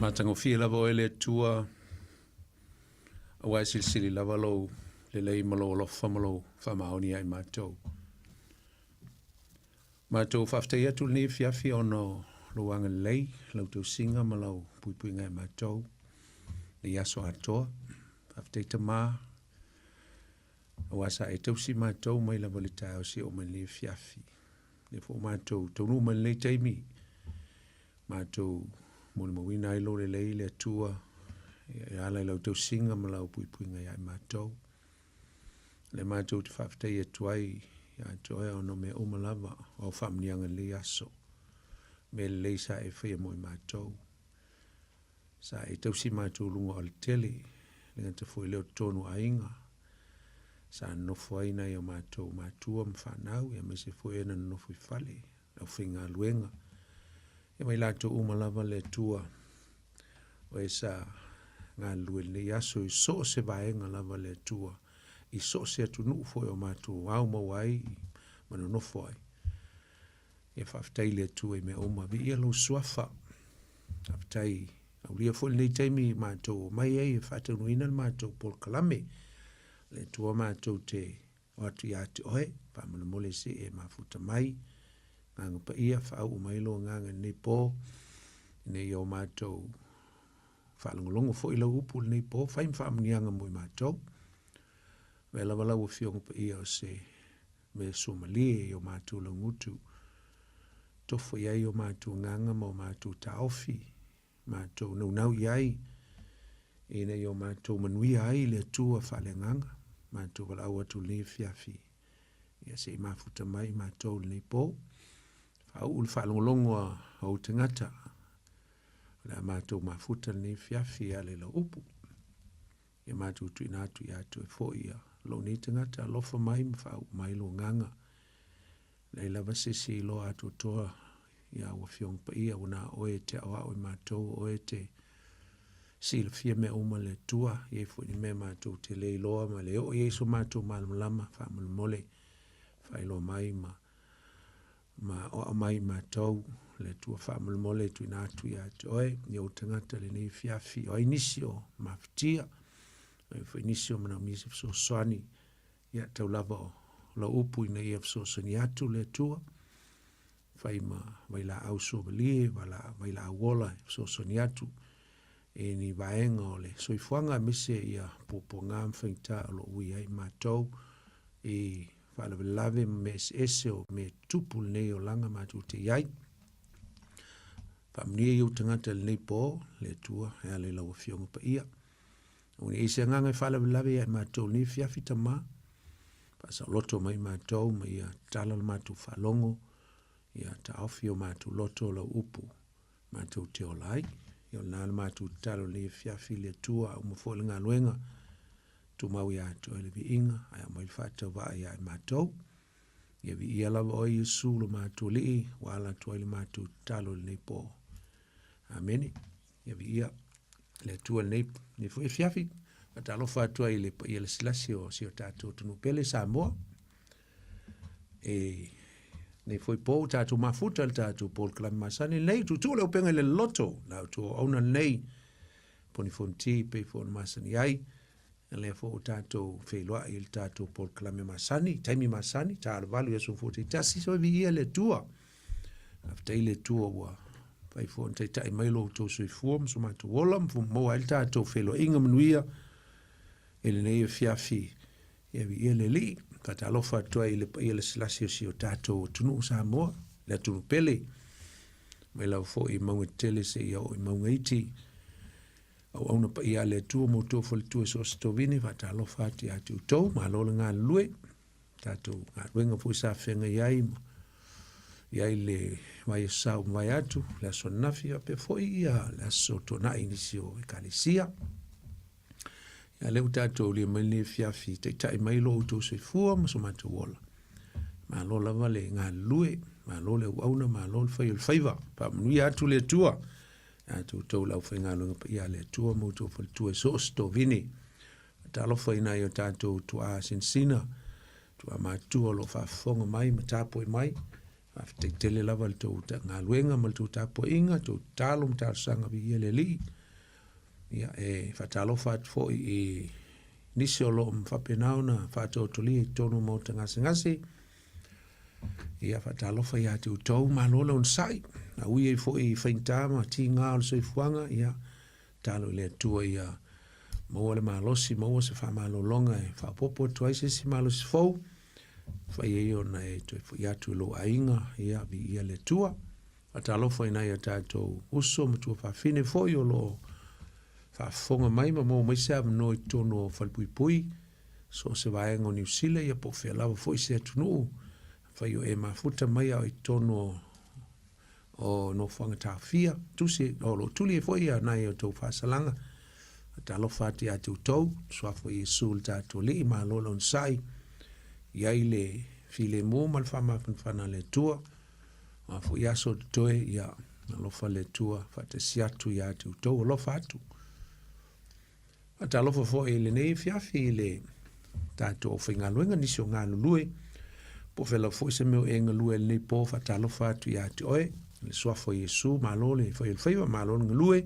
Matangofia lava o ele tua awa silsili lava lo le lei malo lo famalo famaoni ai matou. Matou faftai atu ni fiafi ono lo anga lei lau tu singa malo pui ngai matou le yaso atoa faftai tama awa sa e tausi matou mai lava le tau si o mani fiafi. Le fo matou tonu man le taimi matou mo le mawina ai lo le lei le atua e ala i lau tau singa ma lau pui ngai ai matou. Le matou te whaftai e tuai ia toe ono me o malava o whamnianga le aso. Me le lei sa e whia mo i matou. Sa e tausi matou lunga o le tele le ngata fwoi leo tonu a inga. Sa nofo aina i o matou matua mwhanau ia me se fwoi ena nofo i fale lau whinga luenga. E mai lato umalava le tua o e sa ngā lue le aso i so se vaenga lava le tua i so se atu nuu fo o mātou au mawai mano nofo ai e whaftai le tua i me oma vi ia lo suafa whaftai au lia fo nei taimi mātou mai ei e whatau nuina mātou Paul Kalame le tua mātou te o atu i atu oe whamana mole se e mafuta mai nganga pa ia whau umailo nganga nei pō nei o mātou whalangolongo fo ila upu nei pō whaim whamnianga mui mātou me lawala o fionga pa ia o se me Somalia i o mātou langutu tofo iai o mātou nganga ma o mātou taofi mātou nau iai e nei o mātou manui ai le tua whale nganga mātou wala au atu le fiafi ia se mafuta mai mātou nei pō au ul whalongolongo au te ngata. La mātou mafuta ni fiafi a le la upu. E mātou tui nātu i atu e fo ia. Lo ni te ngata lofa mai mwhau mai lo nganga. Lei lava sisi lo atu toa ia ua fiong pa ia una oe te awa oe mātou oe te sila fia me oma le tua. Ie fo ni me mātou te lei loa ma le o ieso mātou malamalama whamal mole. Whailo mai ma o mai mātou le tua whamal mole tu ina atu i atu oe ni o tangata le nei fiafi o inisio maftia o inisio mana misi fso soani ia tau lava o la upu ina ia fso soani atu le tua whaima waila au sobalie waila awola fso soani atu e ni vaenga o le soifuanga mise ia popo ngam whaita alo ui ai mātou e whalawelave me ese o me tupul nei o langa mātou te iai. Whamnia iu tangata le nei pō, le tua, ea le lau fionga pa ia. Uni eise nganga whalawelave ai mātou ni fiafita mā. Pasa loto mai mātou, ma ia tala le mātou whalongo, ia ta awhi o mātou loto lau upu, mātou te olai. Ia nā le mātou talo le fiafi le tua, au mafo le ngā luenga, tu mau ia to ele vi inga ai mai fata va ia matou ia vi ia lava o Yesu lo matou li wala to ele matou talo le po amen ia vi ia le tu le ni foi fiafi talo fa to ele ile silasio si o tatou tunu pele sa mo e ne foi po tatou mafuta tatou Paul Kalame masani nei tu le penga le loto na tu ona nei poni fonti pe fon masani ai le fo tatou wheloa i le tatou Paul Kalame masani, taimi masani, ta alvalu Yesu foti tasi so vi ia le tua. After le tua wa pai fo ntai tai mailo to so form so matu wolam fo mo al tatou wheloa inga manuia ele nei fiafi ia vi ia le li kata alofa toa i le silasio si o tatou tunu sa moa le tunu pele mai lau fo i maunga tele se ia o i maunga iti au auna pa ia le tua mo tō fo le tua so stovini whata alofa ati atu tau ma lola ngā lue tātou ngā ruenga fo sa whenga iai le mai sau mai atu le aso nafi a pe fo ia le aso tona inisio e kalisia ia leu tātou le maile fiafi te tai mailo tō se fua ma so matu wola ma lola vale ngā lue ma lola auna ma lola fai il faiva pa mnui atu le tua tu tau lau whainga lunga pa ia le tua mo tu fal tua so sto vini ta lo whaina i o tātou tu a sinsina tu a mātua lo whafonga mai ma tāpoi mai After tele lava le tau ta ngā luenga ma le tau tapo inga, tau talo ma tau sanga vi ele li. Ia whatalo what fo i nisi o lo mwhapenau na whato toli i tonu mo ta ngase. Ia whatalo whai ati u tau malola un sai. Na ui e fo i whaintama ti ngā o le soifuanga. Ia talo le atua ia maua le malosi, maua se wha malolonga e whapopo tuaise si malosi fau. Whai e o na e toi fo i atu lo ainga ia vi ia le tua. Whatalo whai na ia tātou uso ma tua whawhine fo i o lo whafonga mai ma mo mai se no i tono whalpui so se vaenga o New Zealand ia po whea lawa fo i se atunu whai o e mafuta mai au i tono o no whanga tāwhia tusi o lo tuli e fo ia nai o tau whasalanga talo whati ati utau swafo i sul tātou li i malola on sai iai le file mo mal whamawhanwhana le tua a fo i aso toe ia alofa le tua whate siatu i ati utau alofa atu Atalofa fo e le nei fiafi le tātou o whainga luenga nisi o ngā lulue. Po whela fo se meo e ngā lue le nei po whatalofa atu i ati oe. Le suafo Jesu malo le whai whaiwa malo ngā lue.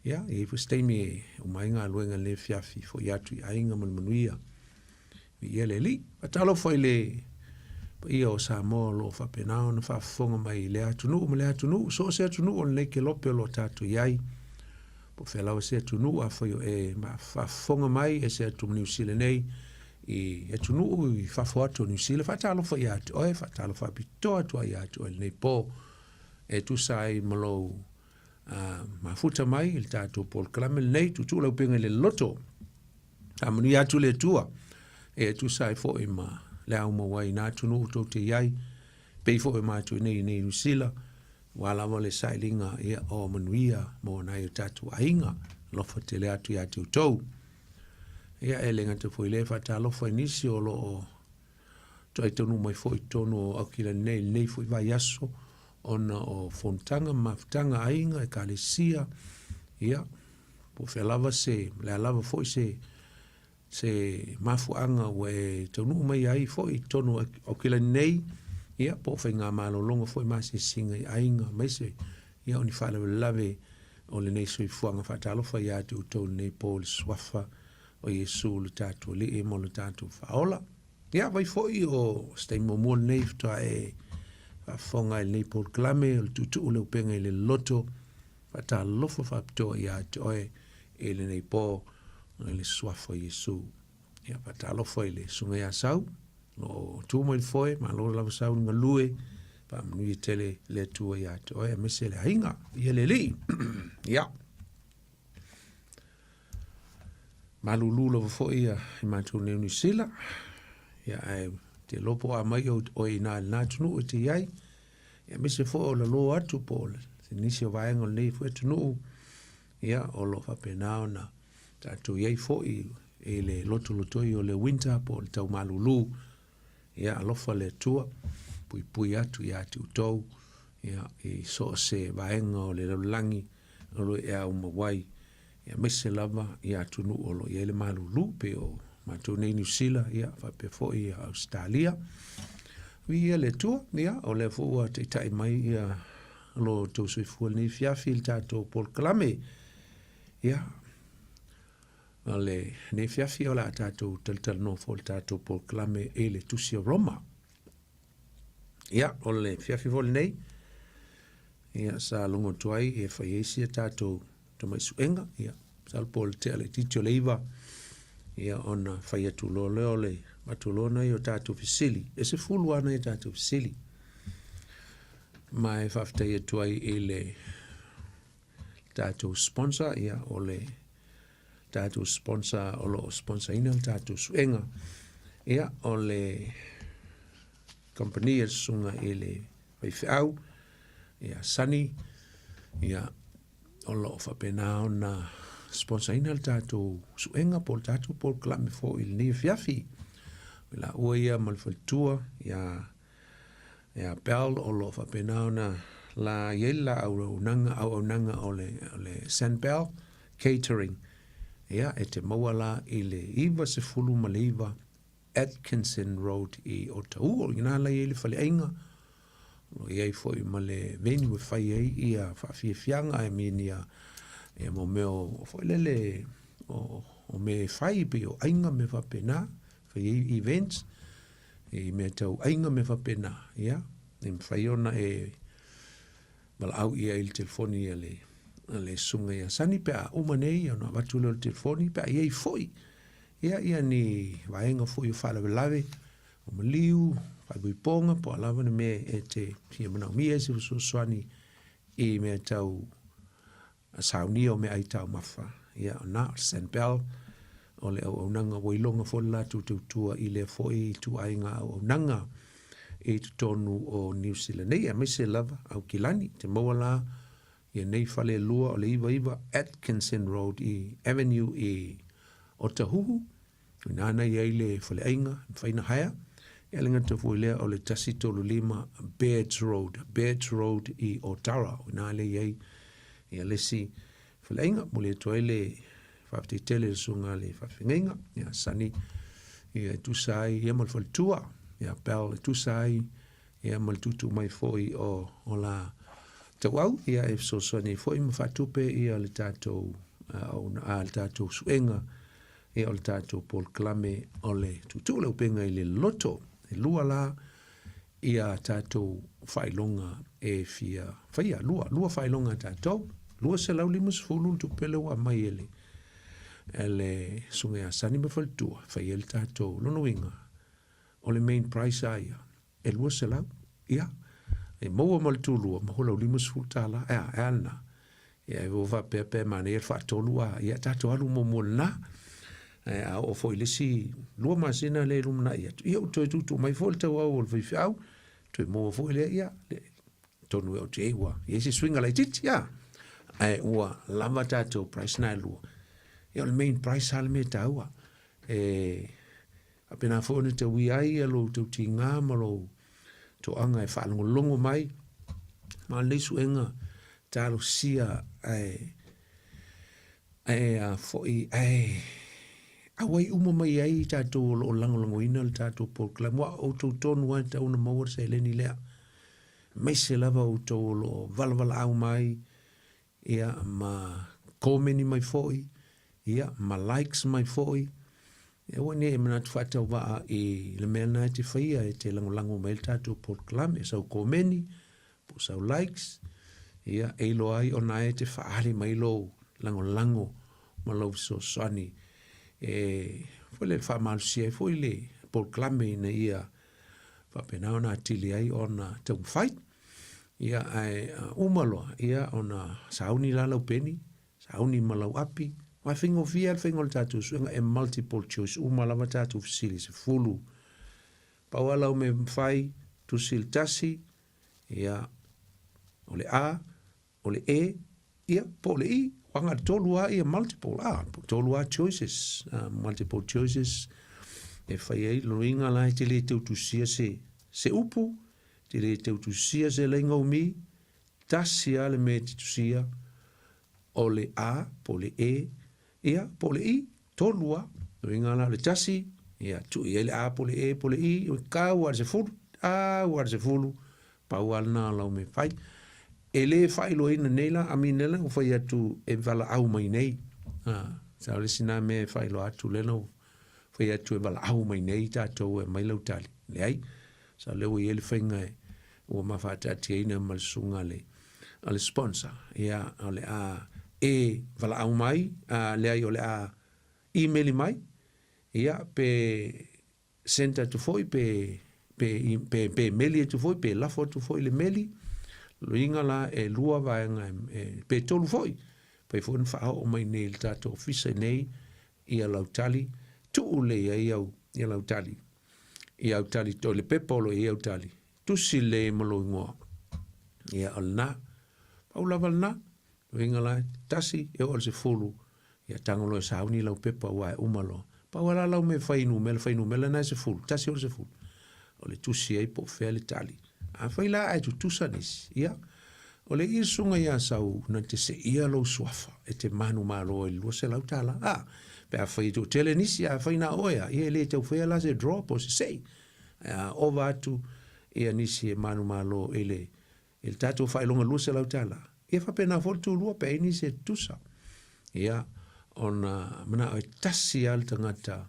Ia, e fu steimi e o mai ngā luenga le fiafi fo i atu i ainga manuia. I ele li. Atalofa i le pa ia o Samoa lo whapenao na whafonga mai le atunu ma le atunu. So se atunu o le ke lope lo tātou iai. Po whelau se tunu a whaio e whafonga mai e se atu New Zealand nei i e tunu i whafo atu New Zealand whatalo whai atu oe whatalo whapito atu ai atu oe nei po e tu sai malou mafuta mai il tātou Paul Clamel nei tutu lau penga le loto a manu atu le tua e tu sai fo i ma le au mawai nā tunu uto te iai pei fo i ma atu nei New Zealand wala mo le sailinga ia o manuia mo na i tatu ainga lofa te le atu i atu tau. Ia e lenga te fwoi le whata lofa inisi o lo o toi tonu mai fwoi tonu o akila nei fwoi vai aso ona o fontanga maftanga ainga e kalesia ia po whelava se le alava fwoi se mafuanga we tonu mai ai fwoi tonu o kila nei ia po fai ngā malolonga foi masi singa i ainga mai se ia oni whale lave o le nei sui fuanga whatalofa i atu utau nei po le swafa o Jesu le tātua li e mo le tātua whaola ia vai foi o stei mo mua nei ftoa e whafonga i nei Paul Klame o le tutu ule upenga i le loto whatalofa whaptoa i atu oe e le nei po le swafa o Jesu ia whatalofa i le sunga ia sau no tu mo il foi ma lo la sa un lue pa mi tele le tu ya to e me se le hinga ye le li ya malulu lo foi ya ma tu ne ni sila ya te lopo a mai o ina na tu no te yai ya me se fo lo lo atu pol se ni se vai ngol nei fo tu no ya o lo fa penao na ta tu yai fo i e le loto o le winter pol tau malulu ia alofa le tua pui atu i atu tau ia i so se vaenga o le langi o lo e au mawai ia mese lava i atu nu o lo i le malulu pe o matu nei New Zealand ia whape fo i Australia ia le tua ia o le fua te tai mai ia lo tau sui fua ni fiafi il tato Paul Klame ia le ne fiafi o la tātou tal no fo tātou Paul Klame e le tusi o Roma. Ia, o le fiafi fo le nei. Ia, sa longo tuai e whaiesi a tātou tamai suenga. Ia, sal Paul te ale titio le iwa. Ia, ona whaiatu lo leo le matulona i o tātou fisili. E se fulu ana i tātou fisili. Mai whaftai e tuai e le tātou sponsor. Ia, o le tātou sponsor o lo sponsor ina tātou suenga ia o le company e sunga e le whaiwhau ia Sunny ia o lo whapenao na sponsor ina tātou suenga po tātou Paul Klame fo il ni fiafi la ua ia malwhaitua ia Bell o lo whapenao na la iela au nanga o le Sandbell Catering ia e te mawala i le iwa se fulu ma le iwa Atkinson Road i Otaua. Ina la i le whale ainga lo iai foi ma le veni me fai ai ia whawhiawhianga e minia e mo meo foi lele o me fai pe o ainga me whapena whai events e me tau ainga me whapena ia e mwhai ona e mala au ia il telefoni ia le sunga ia sani pe a umanei ona watu le telefoni pe a iai foi ia ni vaenga foi o whalawelawe o maliu whaibuiponga po alawa na me e te tia manau mia se so swani e me tau a saunia o me ai tau mafa ia ona St. Bell o le au nanga wailonga fo la tu tua i le foi tu ainga au nanga e tu tonu o New Zealand nei a me se lava au kilani te mawala ia nei fale lua o le iwa Atkinson Road i Avenue i Otahuhu nana ia i le fale ainga whaina haya ia lenga te fuilea o le tasi tolu lima Bairds Road i Otara nana le iai ia lesi fale ainga mo le toile whapte tele sunga le whawhinga ia sani ia tusai ia mal fal tua ia Bell tusai ia mal tutu mai foi o la tawau ia e so sani foi ma fatupe ia le tatou le tatou suenga ia le tatou Paul Klame o le tutu le upenga i le loto e lua la ia tatou whailonga e fia whaia lua whailonga tatou lua se lau limus fulu tu pele wa mai ele sunga sani ma fal tua whaia le tatou lono inga o le main price aia e lua se lau ia e maua mal tulua ma hola limus futala ana ia e va pepe mane fa tolua ia tatou alu mo na a o foi le si lua masina le lumna ia o tu mai volta o o fiau tu mo foi le ia tonu o tewa ia se swinga le tit ia ai ua lava tatou price na lua ia le main price al me taua apena fo ne te wi ai alo tu tinga malo to anga e fa longo mai ma le suenga talo sia a foi awai uma mai ai tatou o lango ina le tatou Paul Klame wa o tau tonu ai tau na mawar se leni lea mai se lava o tau lo valvala au mai ia ma komeni mai foi ia ma likes mai foi ia wani e mana tuwhatau waa i le mea nai te whaia e te lango mai le tatou Paul Klame e sau komeni po sau likes ia eilo ai o nai te whaari mai lo lango ma lo so swani foi le whamalusia foi le Paul Klame na ia whapenao na tili ai o na tau fight ia ai umaloa ia o na sauni lalau peni sauni malau api wa fingo fia fingo le tatu suenga e multiple choice umalawa tatu fisili se fulu pawala o me mfai tu sil tasi ia o le a o le e ia po le i wanga tolua ia multiple tolua choices multiple choices e fai ai loinga lai te le teu tusia se upu te le teu tusia se lenga umi tasi ale me te tusia o le a po le e ia po le i tolua loinga la le tasi ia tu ia le a po le e po le i o ka war se fulu war se fulu pa wal na la me fai ele fai lo ina nela aminela o fai atu e vala au mai nei sa le sina me fai lo atu leno fai atu e vala au mai nei tatou e mai lautali le ai sa le o ele fainga o mafata tina mal sunga le sponsor ia ole a e vala au mai le ai ole a email mai ia pe senta tu foi pe meli tu foi pe la foto foi le meli loinga la e lua vaenga pe tolu foi pe fon fa o mai nei tato ofisa nei ia lautali tu le ia lautali to le pepolo ia lautali tu sile malo ngo ia alna paula valna loinga la tasi e o se fulu ia tangolo sauni lau pepa wa umalo pa wala lau me fainu mel na se fulu tasi o se fulu o le tusi ai po fele tali a faila ai tu tusanis ia o le isunga ia sau na te se ia lo swafa e te manu malo e lo se lautala pe a fai tu tele nisi a fai na oia ia le te ufea la se drop o se sei o vatu ia nisi e manu malo ele tatou whailonga lua se lau tala. Ia whapena wholtu lua pe ini se tusa. Ia ona mana o tasi al tangata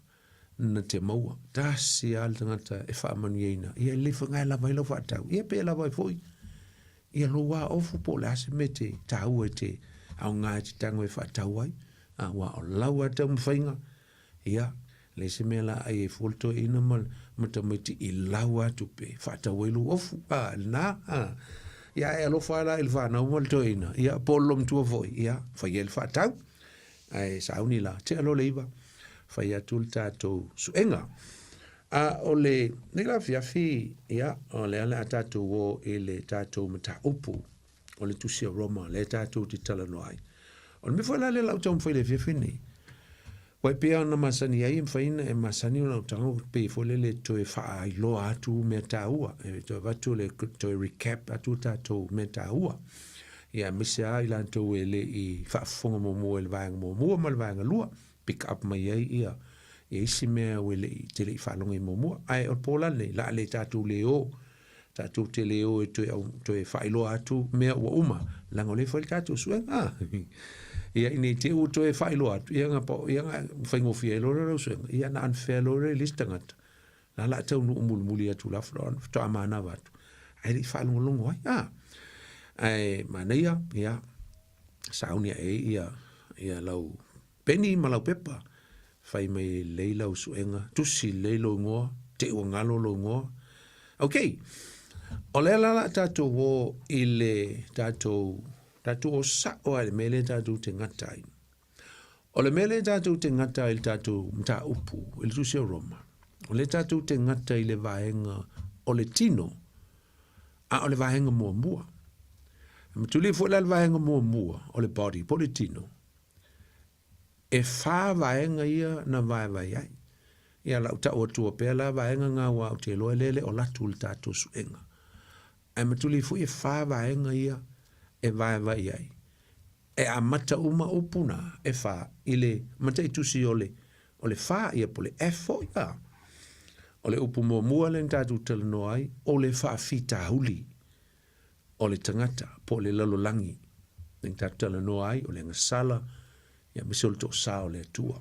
na te maua. Tasi al tangata e whaamani eina. Ia le whangai lava ilo whaatau. Ia pe lava i fwoi. Ia loa ofu po le ase me te tau e te au ngā te tango e whaatau ai. A wa o lau atau mwhainga. Ia le se mea la ai e wholto ina matamiti i lau atu pe whaatau ilu ofu. Na, ia e alo whaala il whanau malto ina. Ia polom tua foi. Ia whai el whaatau. Ai sauni la te alo leiva. Whai atul tātou suenga. Ole, nila fiafi, ia, ole ale a tātou o e le tātou mata upu. Ole tusia Roma, le tātou ti tala noai. Ole me whaila le lau tau mwhaile fiafi ni. Wai pia na masani ai mwhaina e masani o lau tango pe fole le toe wha i loa atu me tāua. E toe watu le toe recap atu tātou me tāua. Ia misi a i lantou e le i whaafonga momo e le vaenga momo ma le vaenga lua. Pick up mai ai ia. E isi mea o le i te le i whalonga i momo. Ai o pola le, la le tātou le o. Tātou te le o e toe whailo atu mea ua uma. Lango le whaile tātou suenga. Ia ine te u toe whailo atu. Ia nga whaingofi e lore rau suenga. Ia na unfair lore listangata. La la tau nu umulmuli atu la wharon. To amana watu. Ai li whalonga longo ai. Ai manaia, ia. Saunia e ia lau peni ma lau pepa. Whai mai leilau suenga. Tusi leilo ngoa. Te ua ngalo lo ngoa. Okay. O le lala tātou o i le tātou o sa o ale mele tātou te ngatai. O le mele tātou te ngatai le tātou mta upu, il tusi o Roma. O le tātou te ngatai le vaenga o le tino, a o le vaenga mua mua. Matuli fo le vaenga mua mua o le body, po le tino. E wha vaenga ia na vai ai. Ia lau ta o tua pela vaenga ngā wa o te loe lele o latu le tātou suenga. Ai matuli fu e wha vaenga ia e vai ai. E a mata uma upuna e wha ile mata i tusi o le wha ia po le efo ia. O le upu mua le tātou tala no ai o le wha fita huli o le tangata po le lalolangi. Le tātou tala no ai o le ngasala ia misol to sa o le tua.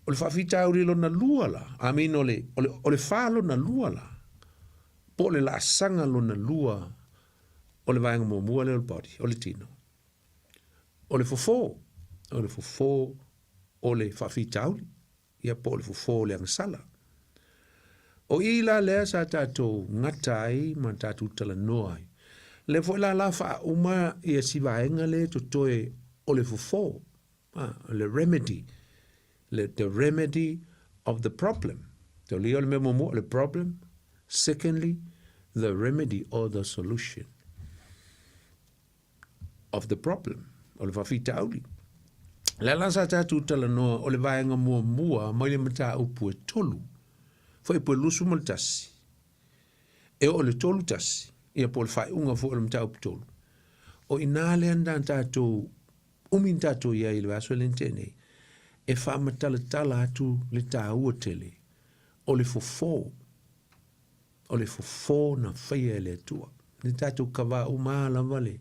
O le whawhita uri lo na lua la. Amin o le whalo na lua la. Po le la sanga lo na lua. O le vaenga mua le body. O le tino. O le fofo. O le fofo. O le whawhita uri. Ia po le fofo le angasala. O ila lea sa tātou ngatai ma tātou tala noai. Le fo la wha uma ia si vaenga le to toe o le fofo. Le remedy. The remedy of the problem. The problem. Secondly, the remedy or the solution of the problem. O le whawhita auli. Le lasa tātou tala noa o le vaenga mua mai le mata upu e tolu. Fai po lusu mal tasi. E o le tolu tasi. Ia po le whai unga fo le mata upu tolu. O inale andan tātou umin tātou ia i le vaso lentene. E whaamatala atu le tāua tele, o le fofo na whaia le atua. Le tātou kawa umala wale,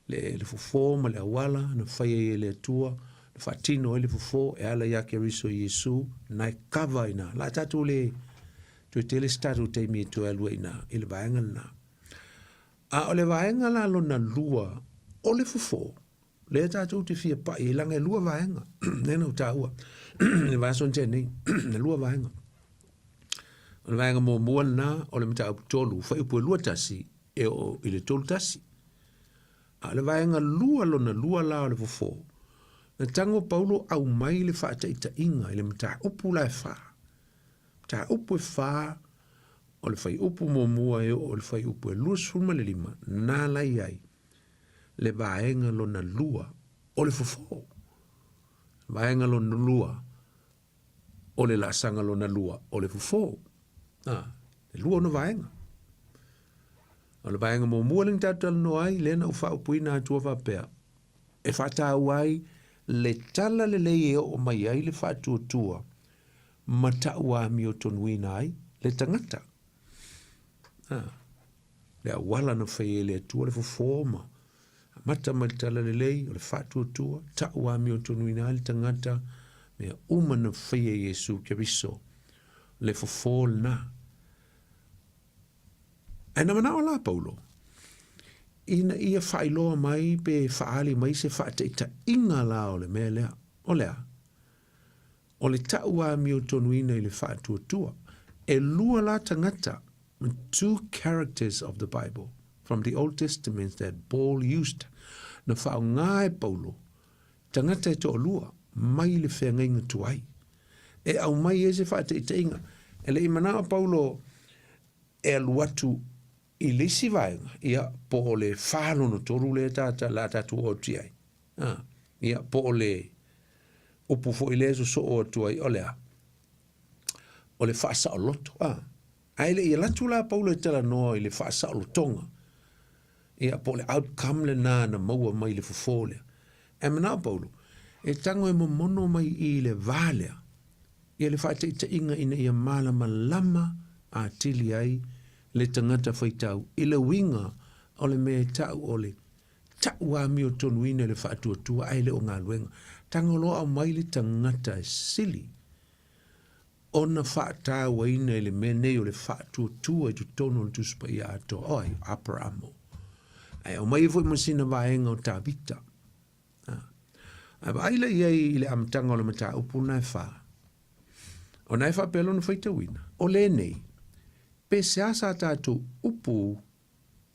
le fofo ma le awala na whaia le atua, le whaatino e le fofo e ala ia ke riso Yesu, na e kawa ina. La tātou le, tue tele statu teimi e tue alua ina, i le vaenga na. A o le vaenga la lo na lua, o le fofo, le tātou te fia pa, i langa e lua vaenga. Nena o tāua. Le vason tēnei. Le lua vaenga. O le vaenga mua na, o le mita upu tolu. Whai upu e lua tasi, e o i le tolu tasi. A le vaenga lua lona lua la o le fofo. Na tango paulo au mai le wha ita inga, i le mita upu la e wha. Mita upu e wha, o le whai upu mua e o le whai upu e lua suma le lima. Nā lai ai. Le vaenga lo na lua o le fofo. Vaenga lo na lua o le lasanga lo na lua o le fofo. Le lua no vaenga. O le vaenga mo mualing tatal no ai lena u wha upuina atua whapea. E whata ai le tala le lei o mai ai le wha tua. Mata ua mi o tonuina ai le tangata. Le wala na whai le atua le fofoma. Mata ma le tala le lei, o le whātua tua, ta ua mi o tonu ina le tangata, mea uma na whai e Yesu kia viso, le fofol na. E na mana o la Paulo, ina ia whailoa mai pe whaali mai se whaate ita inga la o le mea lea, o lea. O le ta ua mi o tonu ina i le whātua tua, e lua la tangata, two characters of the Bible from the Old Testament that Paul used. Na whao ngāe Paulo, tangata e to lua, mai le whenga inga tuai. E au mai e se whaate ita inga. E le imana o Paulo e aluatu i lisi vaenga, ia po le whālo no toru le tata la tatu o tiai. Ia po le upu fo i le so o tuai o lea. O le whaasa o loto. Aile ia latu la Paulo e tala noa i le whaasa o lotonga. Ia po le outcome le nā na maua mai le fufole. E mana Paulo, e tango e mono mai i le valea. Ia le whaate ita inga ina ia malama lama a tili ai le tangata whaitau. I le winga o le mea tau o le tau a mi o tonu ina le whaatua tua aile o ngā luenga. Tango loa au mai le tangata e sili. Ona whaata wa ina i le mea nei o le whaatua tua i tu tono le tuspa i ato. Oi, Abramo. Ai o mai foi masina vaenga o Tabita. Ai vaila i le amtanga o le mata upu nai wha. O nai wha pelo na whaita wina. O le nei, pe se asa tātou upu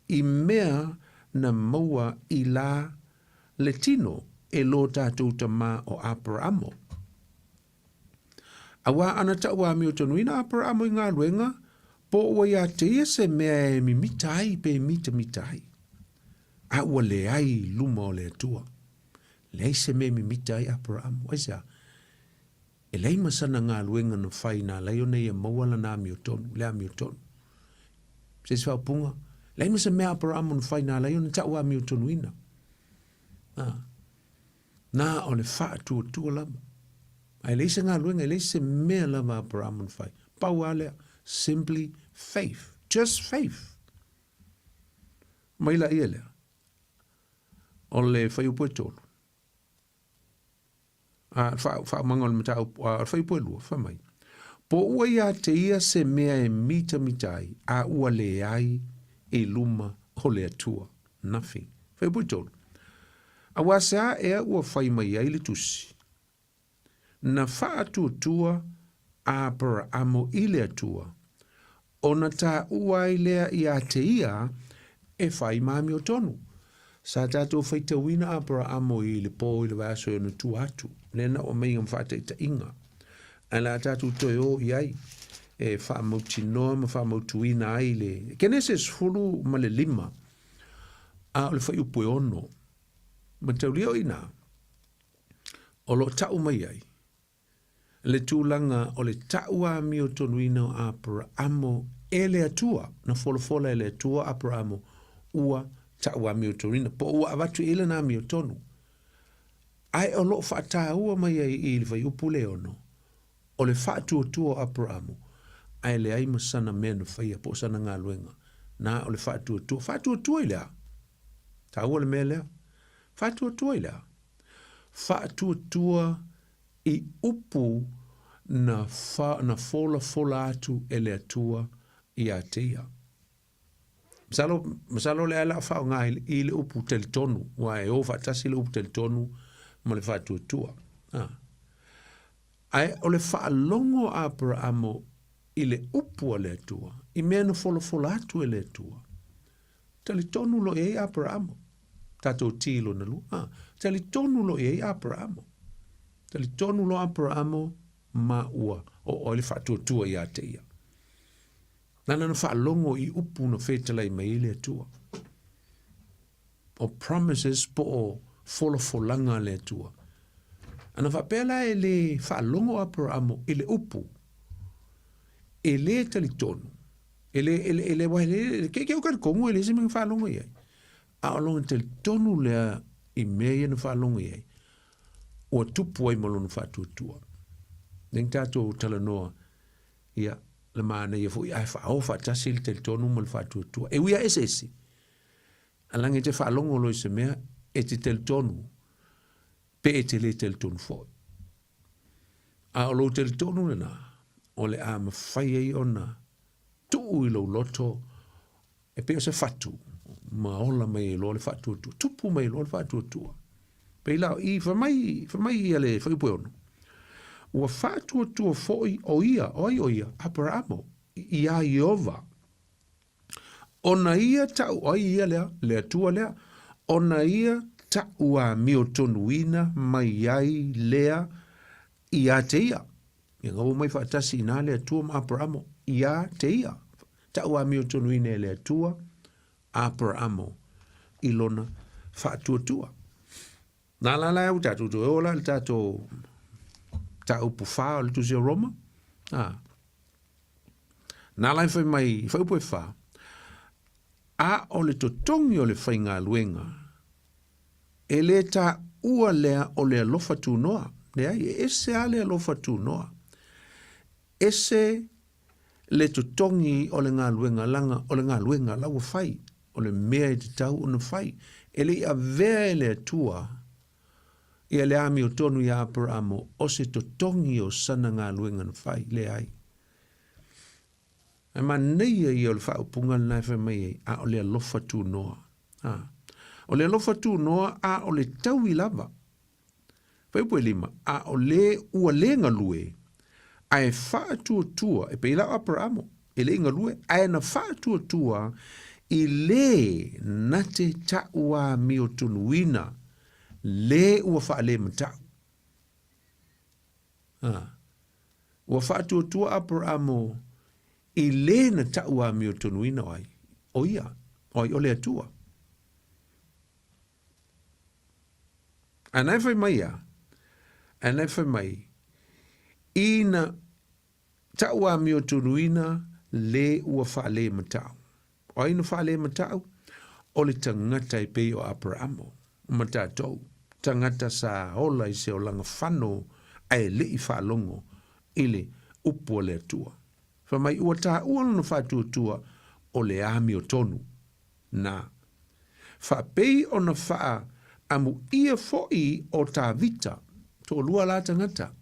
i mea na maua i la le tino e lo tātou tama o Abramo. Awa ana ta ua mi o tanuina Abramo i ngā luenga, po ua ia te ia se mea e mi mitai pe mita mitai. A ua le ai luma o le atua. Le ai se me mi mita ai Abramo. Waisa, e lei masana ngā luenga na whai nā leo nei e mawala nā mi o tonu, lea mi o tonu. Se se punga, lei masa mea Abramo na whai nā leo na ta ua mi o tonu ina. Nā o le wha tua tua lama. Ai lei se ngā luenga, e lei se mea lama Abramo na whai. Pau alea, simply faith. Just faith. Maila ia lea. O le whai upo e tonu. Wha manga o le mata whai upo e lua, wha mai. Po ua ia te ia se mea e mita mitai, a ua le ai e luma o le atua. Nothing. Whai upo e tonu. A wasa ea ua whai mai ai le tusi. Na wha atua tua Abramo i le atua. O na ta ua i lea i a te ia e whai mami o tonu. Sa tātou whaita wina Abramo i le pō i le waso i na tu atu. Nena o mei am whaata i ta inga. A la tātou toi o i ai. E wha mauti noa ma wha mautu ina ai le. Kene se sfuru ma le lima. A o le whai upo e ono. Ma tau leo ina. O lo tau mai ai. Le tūlanga o le taua mi o tonu ina o Abramo e le atua. Na fola e le atua Abramo ua taua mi o tonu ina. Po ua avatu ila na mi o tonu. Ai o lo whaata ua mai ai i le vai upu le ono. O le whaatu o tua Abramo. Ai le ai masana mena whaia po sana ngā luenga. Na o le whaatu o tua. Whaatu o tua i lea. Ta ua le mea lea. Whaatu o tua i lea. Whaatu o tua i upu na fola atu e le atua i a teia. Masalo le ala whao ngā i le upu telitonu. Wa e o whaatasi le upu telitonu ma le whaatu tua. Ai o le whaalongo Abramo i le upu a le atua. I mea na fola atu e le atua. Telitonu lo e Abramo. Tato tilo na lu. Telitonu lo e Abramo. Telitonu lo Abramo ma ua o le whaatu tua i a teia. Nana na whaalongo i upu na whetala i mai le atua. O promises po o folanga le atua. Ana whapela e le whaalongo Abramo i le upu. E le talitonu. E le wahe ke o kar kongo e le seming whaalongo i ai. A o longa talitonu lea i mea na whaalongo i ai. O tupu ai malo na whaatu tua. Neng tātou tala noa ia le mana ia fu ai fa o fa tasi le tonu mo le fa tu e wia ese alange te fa longo lo se mea e te tonu pe e te le tonu fo a o lo tonu na o le a mawhai ei ona tu i lo loto e pe o se fatu ma ola mai lo le fatu tupu mai lo le fatu pe la i fa mai ia le fa i puono ua fatu foi o ia Abrahamo ia Iova ona ia tau o ia le atua lea ona ia tau a miotonuina mai ai lea ia te ia ngau mai fatasi na le atua ma Abrahamo ia te ia tau a miotonuina le atua Abrahamo ilona fatu na la u tatu to ola le tatu tau pufa o le tusi Roma na la fai mai fai pue fa a o le totongi o le whainga luenga e le ta ua lea o le alofa tu noa ne ai ese a le alofa tu noa ese le totongi o le ngā luenga langa o le ngā luenga lau whai o le mea i te tau o na whai e le a vea e le atua i le ami o tonu i Abrahamo o se totongi o sana ngā luenga na whai le ai e ma nei i o le whao punga nai whai mai a o le alofa tu noa o le alofa tu noa a o le tau i lava whai pue lima a o le ua le ngalue a e wha tua e peila Abrahamo e le ngalue a e na wha tua i le nate taua mi o tunuina le ua wha le matau ua wha tua Abrahamo i le na taua mi o tunuina ai o ia o le atua anai whai mai ina taua mi o tunuina le ua wha le matau o ina wha le matau o le tangata i pei o Abrahamo matatou tangata sa hola i se o langa whano ai le i whalongo i le upo le atua wha mai ua ta ua na wha o le ami o tonu na wha pei o na wha amu ia foi o ta vita to lua la tangata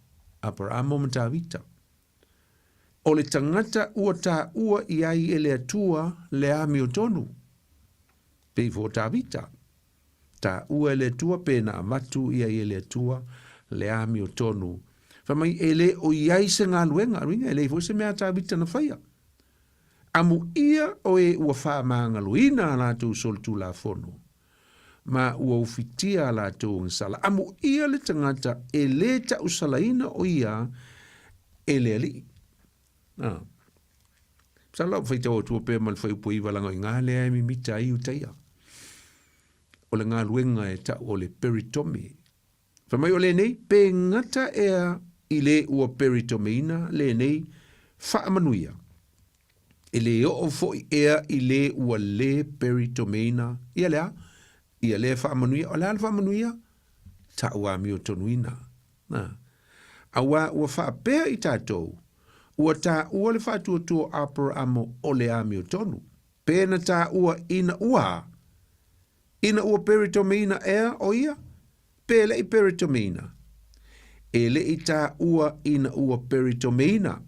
Abrahamo ma ta vita o le tangata ua ta ua i ai e le atua le ami o tonu pei fo ta vita ta ua e le atua pe na amatu i ai e le atua le ami o tonu fa mai ele o iai se ngā luenga ringa ele fo se mea ta vita na whaia amu ia o e ua wha maanga luina la tu sol tu la fono ma ua ufitia la tu nsala amu ia le tangata e le ta usalaina o ia e le ali sala o feita o tu pe mal fai pui valanga ngā le mi mita i utaia o le ngā luenga e ta o le peritomi fa mai o le nei pe ngata ea i le ua peritomina le nei fa manuia e le o foi ea i le ua le peritomina ia le fa manuia o le alfa manuia ta ua mi o tonuina awa ua fa pe i tatou ua ta ua le fa tu Abrahamo o le ami o tonu pena ta ua ina ua peritomina ea o ia pe le i peritomina e le i ta ua ina ua peritomina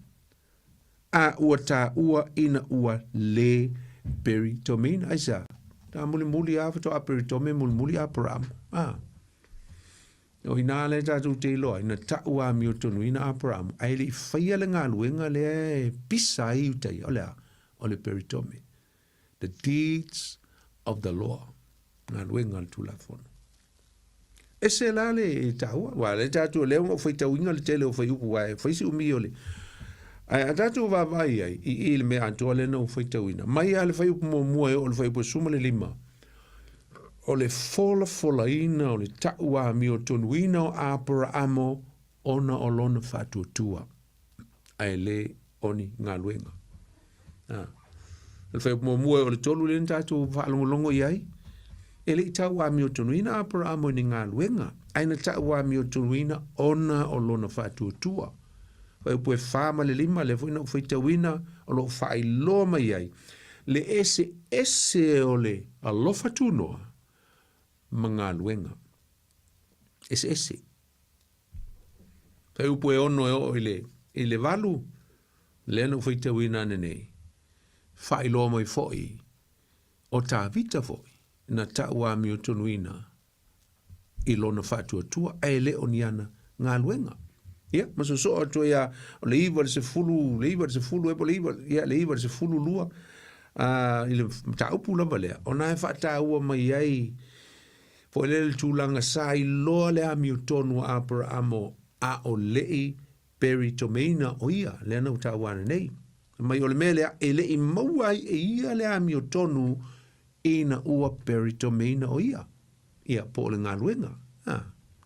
a ua ta ua ina ua le peritomina aisa ta muli afato a peritome muli Abrahamo o ina le tatu te loa ina ta ua mi o tonu ina Abrahamo ai le whaia le ngā luenga le pisa i utai o le peritome the deeds of the law ngā luenga le tula fono e se la le taua wa le tatu le o fai tauinga le tele o fai upu wae fai si umi o le a tatu va vai ai i le mea antoa le na o fai tauina mai a le fai upu mua o le fai upu suma le lima o le fola ina o le taua mi o tonuina o Abrahamo ona o lona fatuatua ai le oni ngā luenga le fai upu mua o le tolu le tatu whaalongolongo iai ele i taua mi o tonuina Abrahamo ni ngā luenga aina taua mi o tonuina ona o lona fatuatua Fai pue wha ma le lima le fuina fai te wina o lo whai loa mai ai. Le ese o le alofa tūnoa ma ngā luenga. Ese. Fai pue ono e o ile valu le anu fai te wina nei. Whai loa mai foi o tā vita foi na ta ua mi o tonuina i lona whātua tua e le o niana ngā luenga. Ia, maso so ato ia le iwa se fulu e po le iwa se fulu lua i le taupu lava lea. O nai whata ua mai ai po le tūlanga sa i loa le ami o tonu Abrahamo a o lei peritomeina o ia le ana uta wana nei. Mai o le mea e lei mauai e ia le ami o tonu ina ua peritomeina o ia. Ia po le ngā luenga.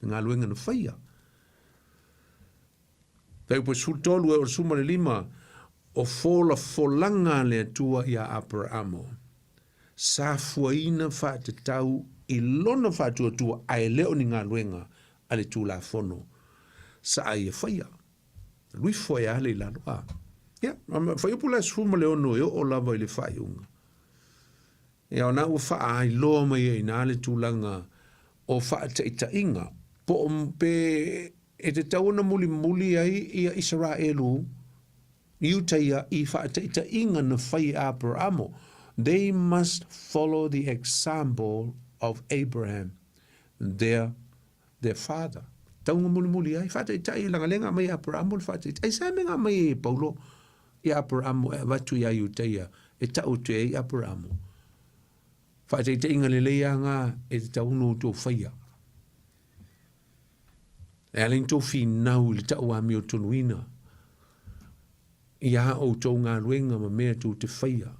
Ngā luenga na whaia. Tau po sultolu e o suma le lima o fola folanga le atua ia Abrahamo. Sa fuaina whaate tau i lona whaatua tua ai leo ni ngā luenga ale tū la fono. Sa ai e whaia. Lui whaia le lalo a. Ia, whaia pula suma le ono e o lava i le whaiunga. Ia o na ua wha ai loa mai e nā le tūlanga o whaate ita inga. Po pe e te tauna muli ai ia Israelu iutaia i whaate ita inga na whai Abrahamo. They must follow the example of Abraham, their father. Taunga muli ai whaate ita i langalenga mai Abrahamo le whaate ita. Ai sa menga mai Paulo i Abrahamo e watu ia iutaia e tau te i Abrahamo. Whaate ita inga le leia ngā e te taunu tō whaia. E aling tō whinau li tau a mi o tonuina. Ia o tō ngā luenga ma mea tō te whaia.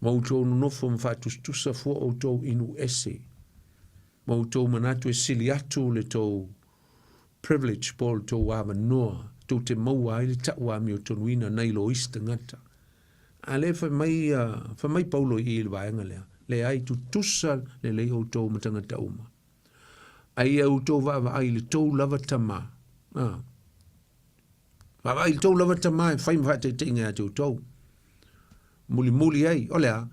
Ma o tō nonofo ma whātustusa fua o tō inu ese. Ma o tō manatu e sili atu le tō privilege pōl tō awa noa. Tō te maua ai li tau a mi o tonuina nei lo ista ngata. A le wha mai paulo i le vaenga lea. Le ai tu tusa le lei o tō matangata uma. Ai au tō wawa ai le tō lava tama. Wawa ai le tō lava tama e whai mwhate te inga atu tō. Muli ai, o lea,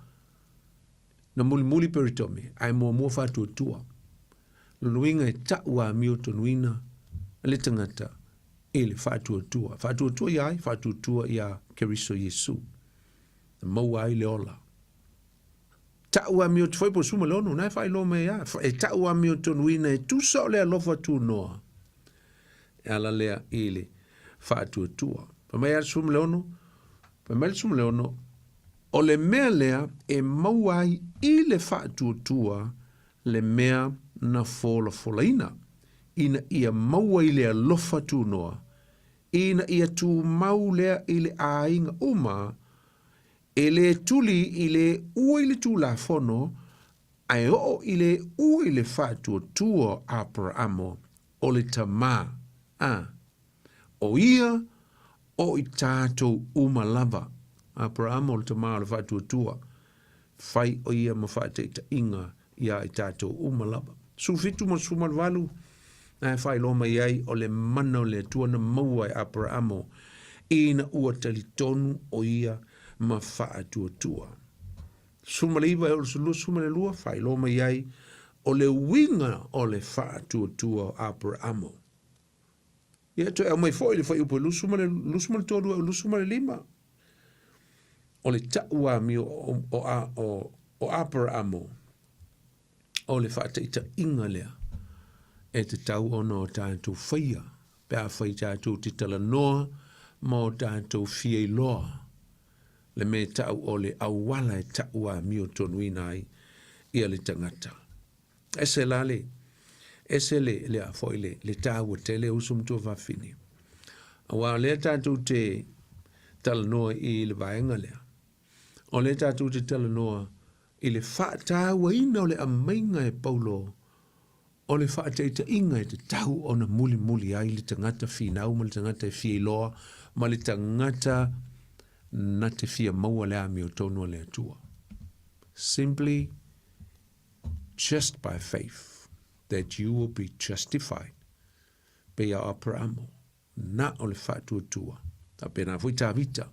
na muli peritome, ai mua whātua tua. Luinga e taua mi o tonuina, le tangata, e le whātua tua. Whātua tua iai, whātua tua ia Keriso Yesu. Maua ai le ola. Taua mi o te whaipo suma leono, nai whai lo mea. E taua mi o tonuina e tusa o lea lofa tu noa. E ala lea ele whātua tua. Pamai ala suma leono, o le mea lea e mauai i le whātua tua le mea na fola ina. Ina ia mauai lea lofa tu noa. Ina ia tu mau lea i le ainga uma e le tuli i le ua i le tū la fono, ai o i le ua i le whātua tua Abrahamo o le tamā. O ia o i tātou umalava. Abrahamo o le tamā o le whātua tua. Whai o ia ma whāteita inga ia i tātou umalava. Sufitu ma sumalwalu. Nai whai lo mai ai o le mana o le tua na maua i Abrahamo. Ina ua talitonu o ia ma whaatua tua. Sumaleiva e o le sumalelua, whai lo mai ai, o le winga o le whaatua tua Abrahamo. Ia to e mai foi le whai upo lusumale tolu e lusumale lima. O le taua mi o Abrahamo. O le whaateita inga lea. E te tau ono o tātou whaia. Pea whai tātou te tala noa, ma o tātou fie loa. Le me tau o le awala e taua mi o tonuina ai ia le tangata. Ese le a foi le tau te le usum tu whawhini. Awa le tātou te talanoa i le vaenga lea. O le tātou te talanoa i le whaataua ina o le amainga e Paulo. O le whaateita inga e te tau o na muli ai le tangata whinau ma le tangata e whieloa ma le tangata na te fia maua lea mi o tonu lea tua. Simply, just by faith, that you will be justified. Pe ia Abrahamo. na o le whātua. Ta pena fuita vita.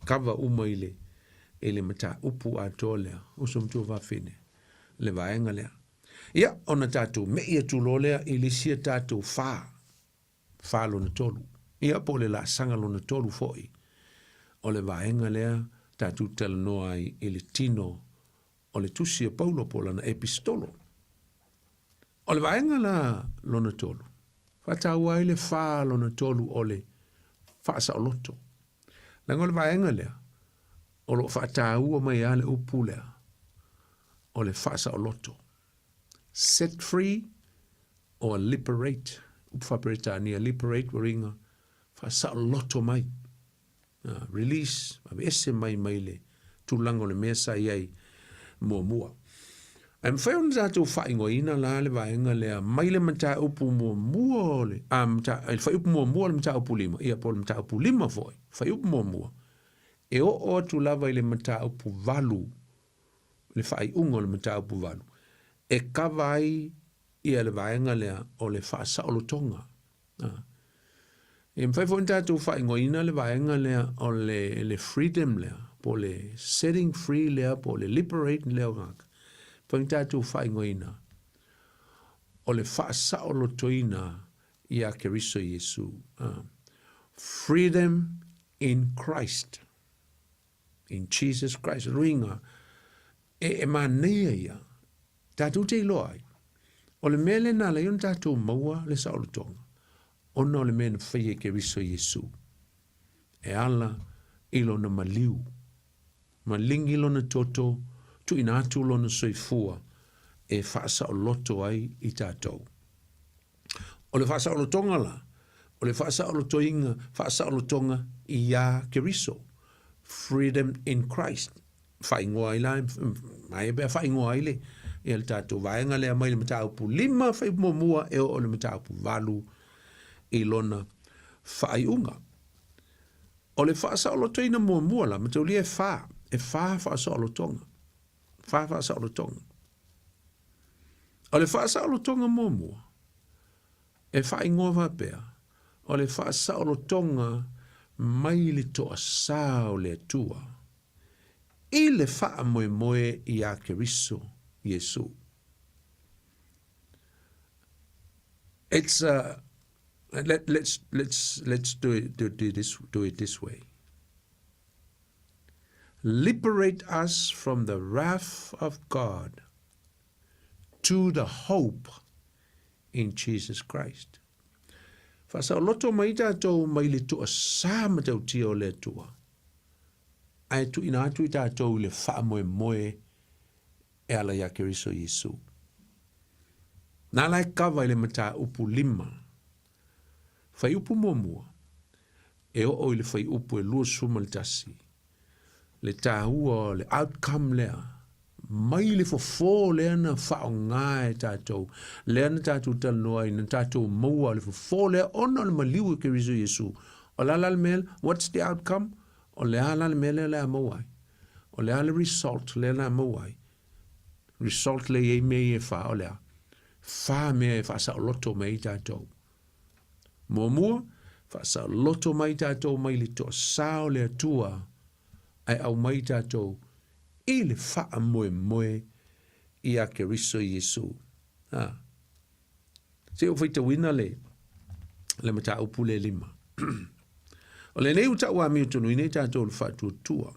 Kava uma ile mata upu atoa lea. Usum tu whawhine. Le vaenga lea. Ia, ona tātou me ia tulo lea ili sia tātou whā lona tolu. Ia po le la sanga lona tolu foi. O le vaenga lea tātou tala noa ai ili tino o le tusia Paulo po lana epistolo. O le vaenga la lona tolu. Whatau ai le whā lona tolu o le whaasa o loto. Langa le vaenga lea. O lo whatau o mai ale upu lea. O le whaasa o loto. Set free or liberate. Upa Britania, liberate waringa. Whaasa o loto mai. Release. Ese mai le. Tūlanga le mesa iai mua. Am whaiona tātou whaingoina la le vaenga lea mai le mata upu mua le. Il whai upu mua le mata upu lima. Ia po le mata upu lima foi. Whai upu mua. E o tu lava i le mata upu valu. Le whai ungo le mata upu valu. E kawai ia le vaenga lea o le whaasa o lo tonga. E mwhai fwoi tātou whaingoina le vaenga lea o le freedom lea. Po le setting free lea, po le liberating lea ngaka. Fwoi tātou whaingoina. O le whaasa o lo toina ia Keriso Yesu. Freedom in Christ. In Jesus Christ. Ruinga. E manea ia. Tātou te loai. O le mele na le yon tātou maua le sa o le tonga. Ona o le mele whaie Keriso Yesu. E ala ilo na maliu. Malingi lo na toto. Tu ina atu lo na soifua. E whaasa o loto ai i tātou. O le whaasa o lo tonga la. O le whaasa o lo toinga. Whaasa o lo tonga i a Keriso. Freedom in Christ. Whaingoa i la. Mai bea whaingoa i le. E le tātou vaenga lea mai le mata upu lima whai mua e o le mata upu valu i lona whai unga. O le whaasa o lo toina mua la, matau lia e whaasa o lo tonga. Whaasa o lo tonga. O le whaasa o lo tonga mua. E whai ngova pea. O le whaasa o lo tonga mai le toa sa o le tua. I le wha moe i a Keriso Yesu. It's let's do it this way. Liberate us from the wrath of God to the hope in Jesus Christ. Fasa loto mai tātou mai le tua sa matau tia o le tua. Ai tu ina atu i tātou le wha moe e ala ia Keriso Yesu. Nā lai kawa i le mata upu lima. Whai upu mua. E o i le whai upu e lua suma le tasi. Le tāhua, le outcome lea. Mai le fofo lea na whao ngā e tātou. Lea na tātou talanoa i na tātou maua le fofo lea ona le maliu e Keriso Yesu. O la le mele, what's the outcome? O lea la le mele lea mauai. O lea le result lea la mauai. Result le e mei e wha o lea. Wha mea e wha sa o loto mai tātou. Mua, wha sa o loto mai tātou mai li toa sao lea tua ai au mai tātou i le wha moe i a Keriso Yesu. Se o whaita wina le mata upu le lima. O le nei uta ua mi utunu i nei tātou le wha tua.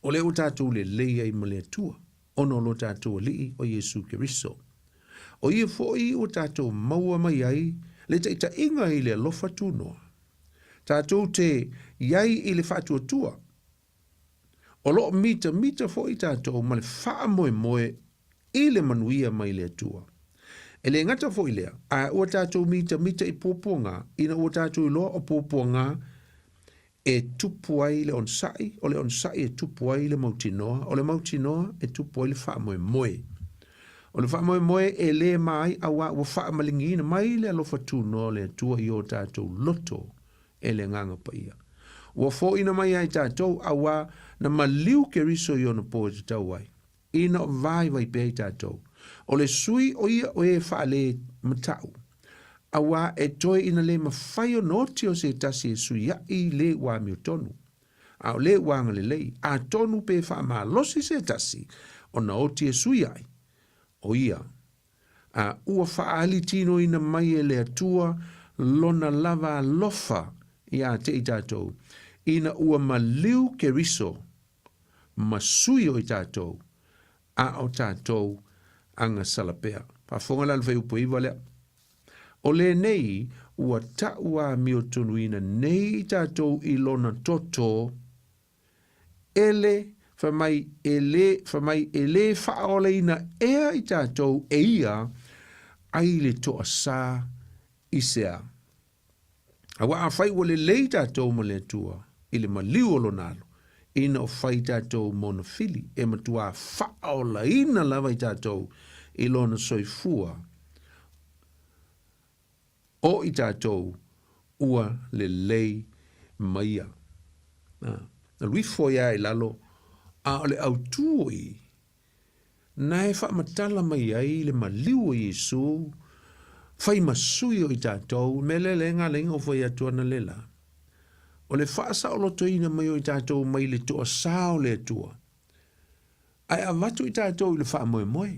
O le tātou le leia i ma le tua. Ono lo tātou li o Yesu Keriso. O ia foi o tātou maua mai ai, le te inga i le lofa tūnoa. Tātou te iai i le whātua tua. O lo mita foi tātou ma le wha moe i le manuia mai le tua. E le ngata foi lea, a o tātou mita i pōponga, ina o tātou i loa o pōponga, e tupu ai le onsai, o le onsai e tupu ai le mautinoa, o le mautinoa e tupu ai le wha moe. O le wha moe e le mai awa o wha malingina mai le alofa tūnoa le tua i o tātou loto e le nganga paia. O fo ina mai ai tātou awa na maliu Keriso i ona po te tau ai. Ina vai pe tātou. O le sui o ia o e wha le matau. awa e toe ina le mawhai o noti o se tasi e sui i le wa mi o tonu. A o le wanga le lei, a tonu pe wha ma losi se tasi, o na oti e sui ai. O ia, a ua whaali tino ina mai e le atua, lona lava lofa i a te i tātou, ina ua maliu ke riso, masui o i tātou, a o tātou anga salapea. Whafonga lal whai upo iwa lea. O le nei, ua taua mi o tonu ina nei tātou i lona toto, ele, whamai ele whaole ina ea i tātou e ia, ai le toa sā i sea. Awa a whai wale lei tātou mo le tua, i le maliu o lo nalo, ina o whai tātou mona fili, e matua whaola ina lawa i tātou, i lona soifua, o i tātou ua le lei maia. Na lui foi ai lalo, a ole au tui, na e wha matala mai ai le maliu o Yesu, whai masui o i tātou, me le le ngā lenga o whai atua na lela. O le whaasa o loto ina mai o i tātou mai le toa sao le atua. Ai a watu i tātou i le wha moe moe.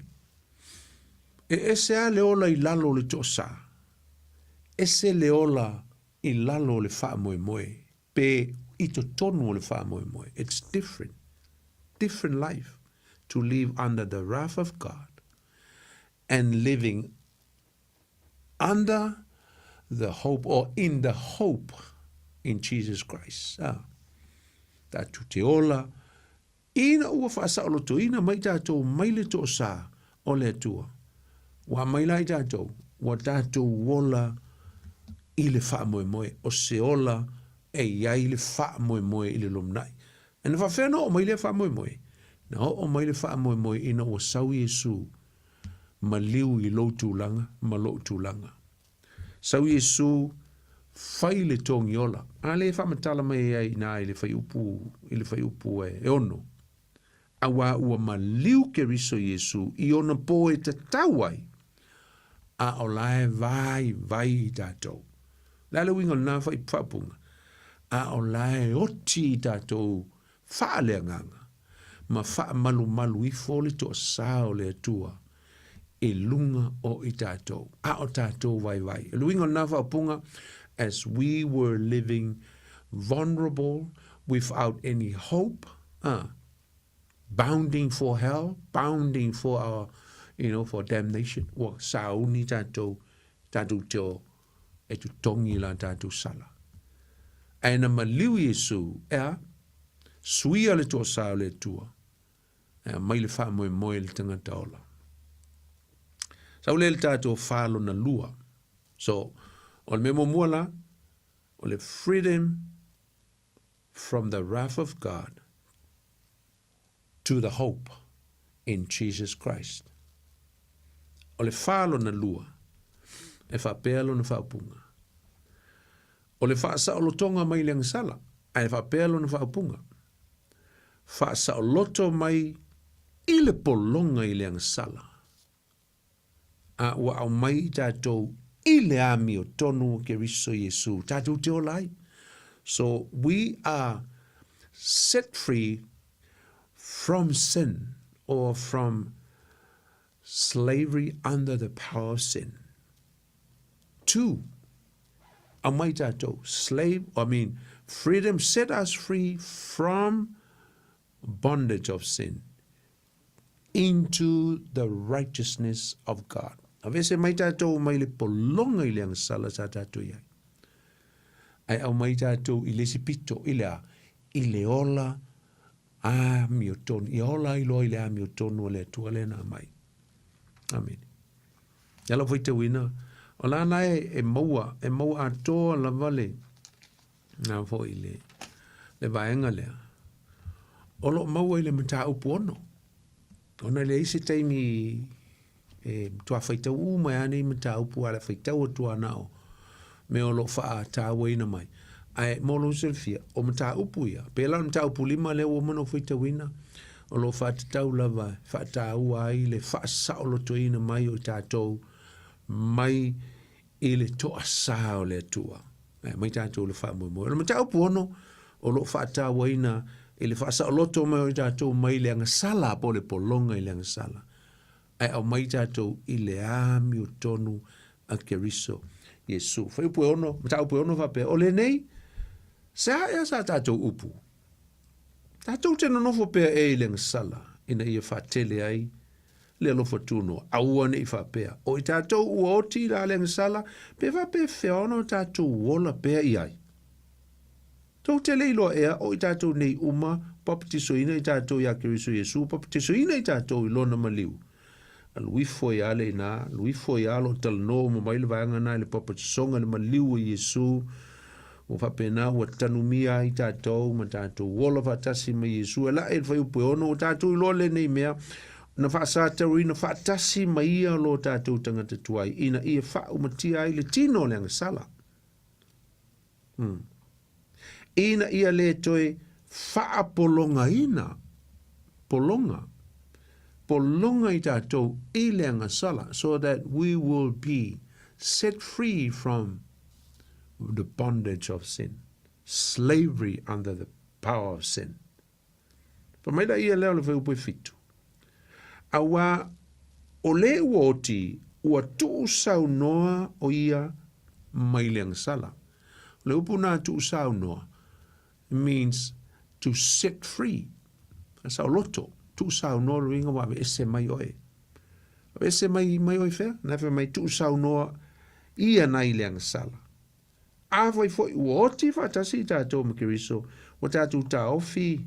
E ese a le ola i lalo le toa saa. Ese le ola i lalo le wha moe moe. Pe i to tonu le wha moe moe. It's different. Different life to live under the wrath of God and living under the hope or in the hope in Jesus Christ. Tātou te ola, ina ua whaasa o loto, ina mai tātou mai le tō sā o le atua. Wa mai lai tātou, wa tātou wola i le wha moe moe, o se ola e iai le wha moe moe i le lomnai. E na whawhena o mai le wha moe moe, na o mai le wha moe moe ina o sau Yesu, ma liu i lo tūlanga, ma lo tūlanga. Sau Yesu, whai le tongi ola. A le whamatala mai ai nā i le whai upu e ono. A wā ua ma liu ke riso Yesu i ona pō e te tauai. A o lae vai i tātou. Lalo wingo nā whai whapunga. A o lae oti i tātou whaale nganga. Ma wha malu i fōle to sao le atua. E lunga o i tātou. A o tātou vai. Lalo wingo nā whapunga. As we were living vulnerable, without any hope, bounding for hell, bounding for our, for damnation. Wa sauni tātou teo e tu tongi la tātou sala. Aina maliu Yesu, suia le tō sao le tua. Mai le wha moe le tangata ola. Sau le tātou whalo na lua. So, o le memo muala, o le freedom from the wrath of God to the hope in Jesus Christ. O le whalo na lua, e whapealo na whapunga. O le whaasa o lotonga mai le sala, e whapealo na whapunga. Whaasa o loto mai i le polonga i le sala. A ua au mai tātou ile ami o tonu ke riso Yesu. Tātou te olai. So we are set free from sin or from slavery under the power of sin. Two, amai tātou, freedom set us free from bondage of sin into the righteousness of God. A vese mai tātou mai le polonga i le sala sa tātou iai. Ai au mai tātou i le sipito i le ola a mi o tonu. I ola i loa i le a mi o tonu le atua le na mai. Amen. Yala foi te wina. O la na e maua a toa la vale. Nā fo i le vaenga lea. O lo maua i le mata upu ono. Ona le isi taimi tua whaitau mai ane i mata upu ala whaitau atua nao. Me o lo wha tā waina mai. Ai molo selfia o mata upu ia. Pela mata upu lima leo o mano whaitau ina. O lo wha tatau lava wha tā ua ai le wha saolo to ina mai o tātou mai i le toa sa o le atua. Mai tātou le wha mo. Le matau puono o lo wha tā waina i le wha sa o loto mai o tātou mai le anga sala po le polonga i le anga sala. Ai au mai tātou i le ami o tonu a keriso Yesu. Whai puono, matau puono whape. O le nei, sa ea sa tātou upu. Tātou tena nofo pēr e i le anga sala. Ina ia wha tele ai. Le alofa tuno, aua nei whapea. O i tātou ua oti la le ngasala, pe whape whiaona o tātou wola pea i ai. Tau te leilo ea, o i tātou nei uma, papatiso ina i tātou ia keriso Yesu, papatiso ina i tātou i lona maliu. A luifo i ale ina, luifo i alo talano, ma maile vaanga na le papatisonga le maliu i Yesu, o whape na ua tanumia i tātou, ma tātou wola vatasi ma Yesu, e la e whai upe ono, o tātou i loa le nei mea, na whaasa taruina whaatasi mai ia lo tātou tangata tuai, ina ia whaumatia ai le tino le angasala. Ina ia le toe whaapolonga ina, polonga i tātou i le angasala, so that we will be set free from the bondage of sin, slavery under the power of sin. Pamaila ia leo le whaupe fitu. Awa o le uoti ua tuu sau noa o ia mai le angasala. Le upuna tuu sau noa means to set free. Sa loto, tuu sau noa ringa wa ese mai oe. Ese mai oe fea, na fe mai tuu sau noa ia nai le angasala. Awai foi uoti fatasi tātou makiriso, wa tātou ta ofi,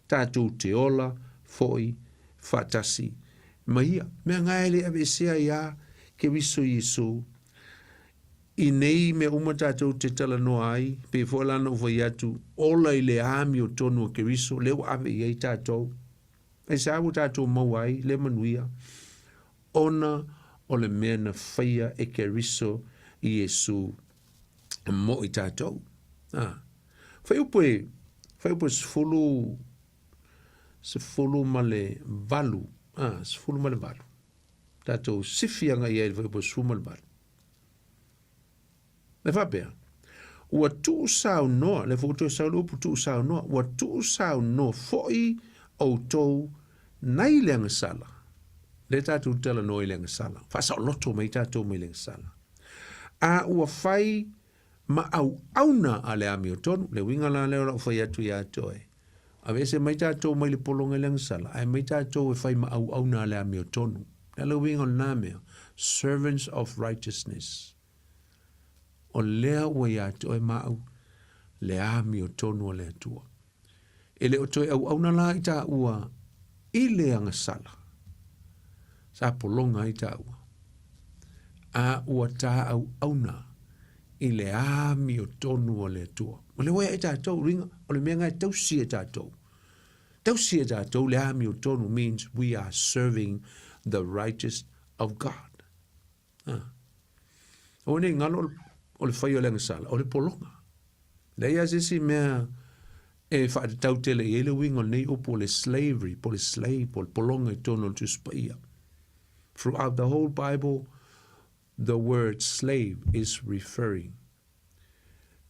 tātou te ola, foi, fatasi maia me ngaile ave sea ia ke viso Yesu i nei me uma tātou te tala no ai pe folana o vai atu ola i le ami o tonu ke viso leo ave i tātou e sa o tātou mawai le manuia ona o le mea na whaia e ke viso i Yesu mo i tātou whai upo se fulu male valu. Se fulu male valu. Tātou sifianga i elva ipo su male valu. Le whapea. Ua tuu sao noa, le whukutua sao lupu tuu sao noa, ua tuu sao noa foi au tou nai leanga sala. Le tātou tala noa i leanga sala. Whasao loto mai tātou mai leanga sala. A ua whai ma au auna a le ami o tonu, le winga la leo lau whai atu i atoe. A vese mai tātou mai le polonga le sala, ai mai tātou e whai ma au na le ami o tonu. Nala winga o nā mea, servants of righteousness. O lea ua ia to e mau, le ami o tonu o le atua. E le o toi au na la i tā ua, i le anga sala. Sa polonga i tā ua. A ua tā au na, i le ami o tonu o le atua. O le wea e tātou ringa, o le mea ngai tausi e tātou. Tausi e tātou le ami o tonu means we are serving the righteous of God. O ne ngalo o le whai o le ngasala, o le polonga. Le ia sisi mea e whaatau tele i ele wingo nei o po le slavery, po le slave, po le polonga i tonu tu spaia. Throughout the whole Bible, the word slave is referring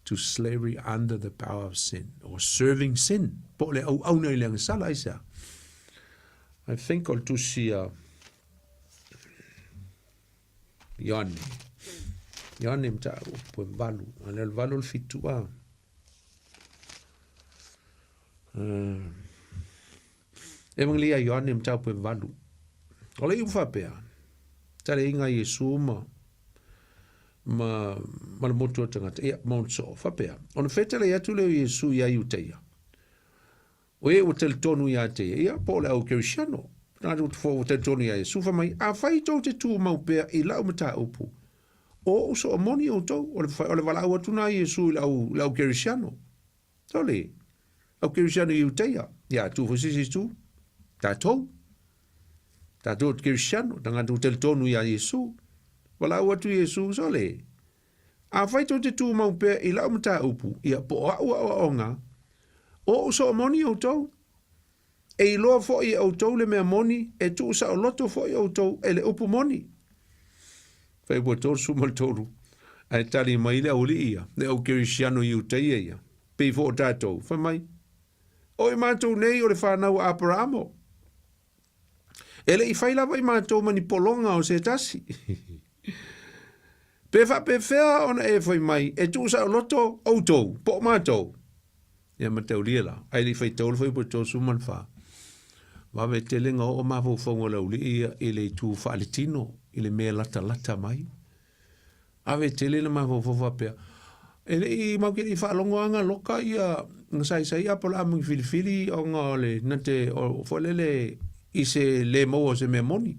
to slavery under the power of sin, or serving sin. Po le au na i le ngasala isa. I think I'll to see Ione mta po valu, anel valu fitua. Evangelia Ione mta po valu. Ole i whapea. Tare inga Yesu ma le motu o tangata. Ia, maunso, whapea. Ona whetele atu leo Yesu ia iuteia. O e o tel tonu ia teia. Ia, po le au kerisiano. Nā tu fo o tel tonu ia Yesu. Whamai, a whai tau te tu maupea i lau mata upu. O uso o moni o tau. O le walau atu nā Yesu i lau kerisiano. Tole. Au kerisiano iuteia. Ia, tu fosisi tu. Tātou. Tātou kerisiano. Tanga tu tel tonu ia Yesu. Wala watu Yesu sole. A whaito te tū maupea i lau mata upu. Ia po a onga. O so moni o tau. E i loa fo i au tau le mea moni. E tu sa o loto fo i au tau. E le upu moni. Whai bua tōru sumal tōru. Ai tali mai le uli ia, le au Kirisiano i uteia ia. Pei fo o tātou, wha mai. O i mātou nei o le whanau Abrahamo. Ele i whailawa i mātou mani polonga o se tasi. Pe wha pe whea ona e whai mai, e tu sa o loto au tau, po mātou. Ia ma tau lia la, ai li whai tau le whai po tau suman wha. Wawe te lenga o mawho whaunga lau li ia i le tu whaalitino, i le mea lata mai. Awe te le ma fo pea. Ele I mau ke I whaalongo anga loka ia ngasai apola amungi filifili o ngā le nante o whalele I se le mau o se mea moni.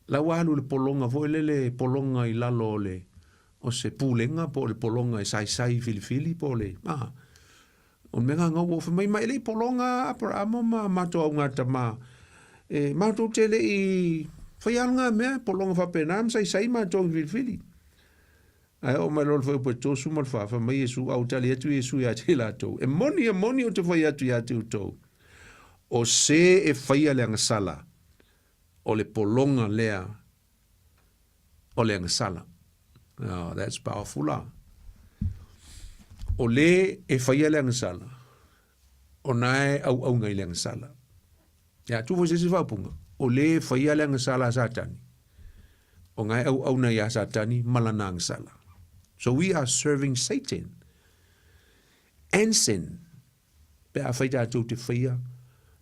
La walu le polonga fo le polonga I lalo le o se pūlenga po le polonga I sai filifili po le. O menga ngā wo whamai mai le polonga apara amo ma mato au ngata ma. Mato tele I whaianga mea, polonga whapenam, sai ma tongi filifili. Ai o mai lolo whaipu e tōsu mal whafa, mai Yesu au tali atu Yesu ia te lato. E moni o te whai atu ia te utou. O se e whaia leanga sala, o le polonga lea, o leanga sala. Oh, that's powerful la. O le e whaia leanga sala, o nae au ngai leanga sala. Ya, tu fo se whapunga. O le whaia leanga sala satani. O ngai au na ia satani malanang sala. So we are serving Satan and sin. Pe a whaita atu te whaia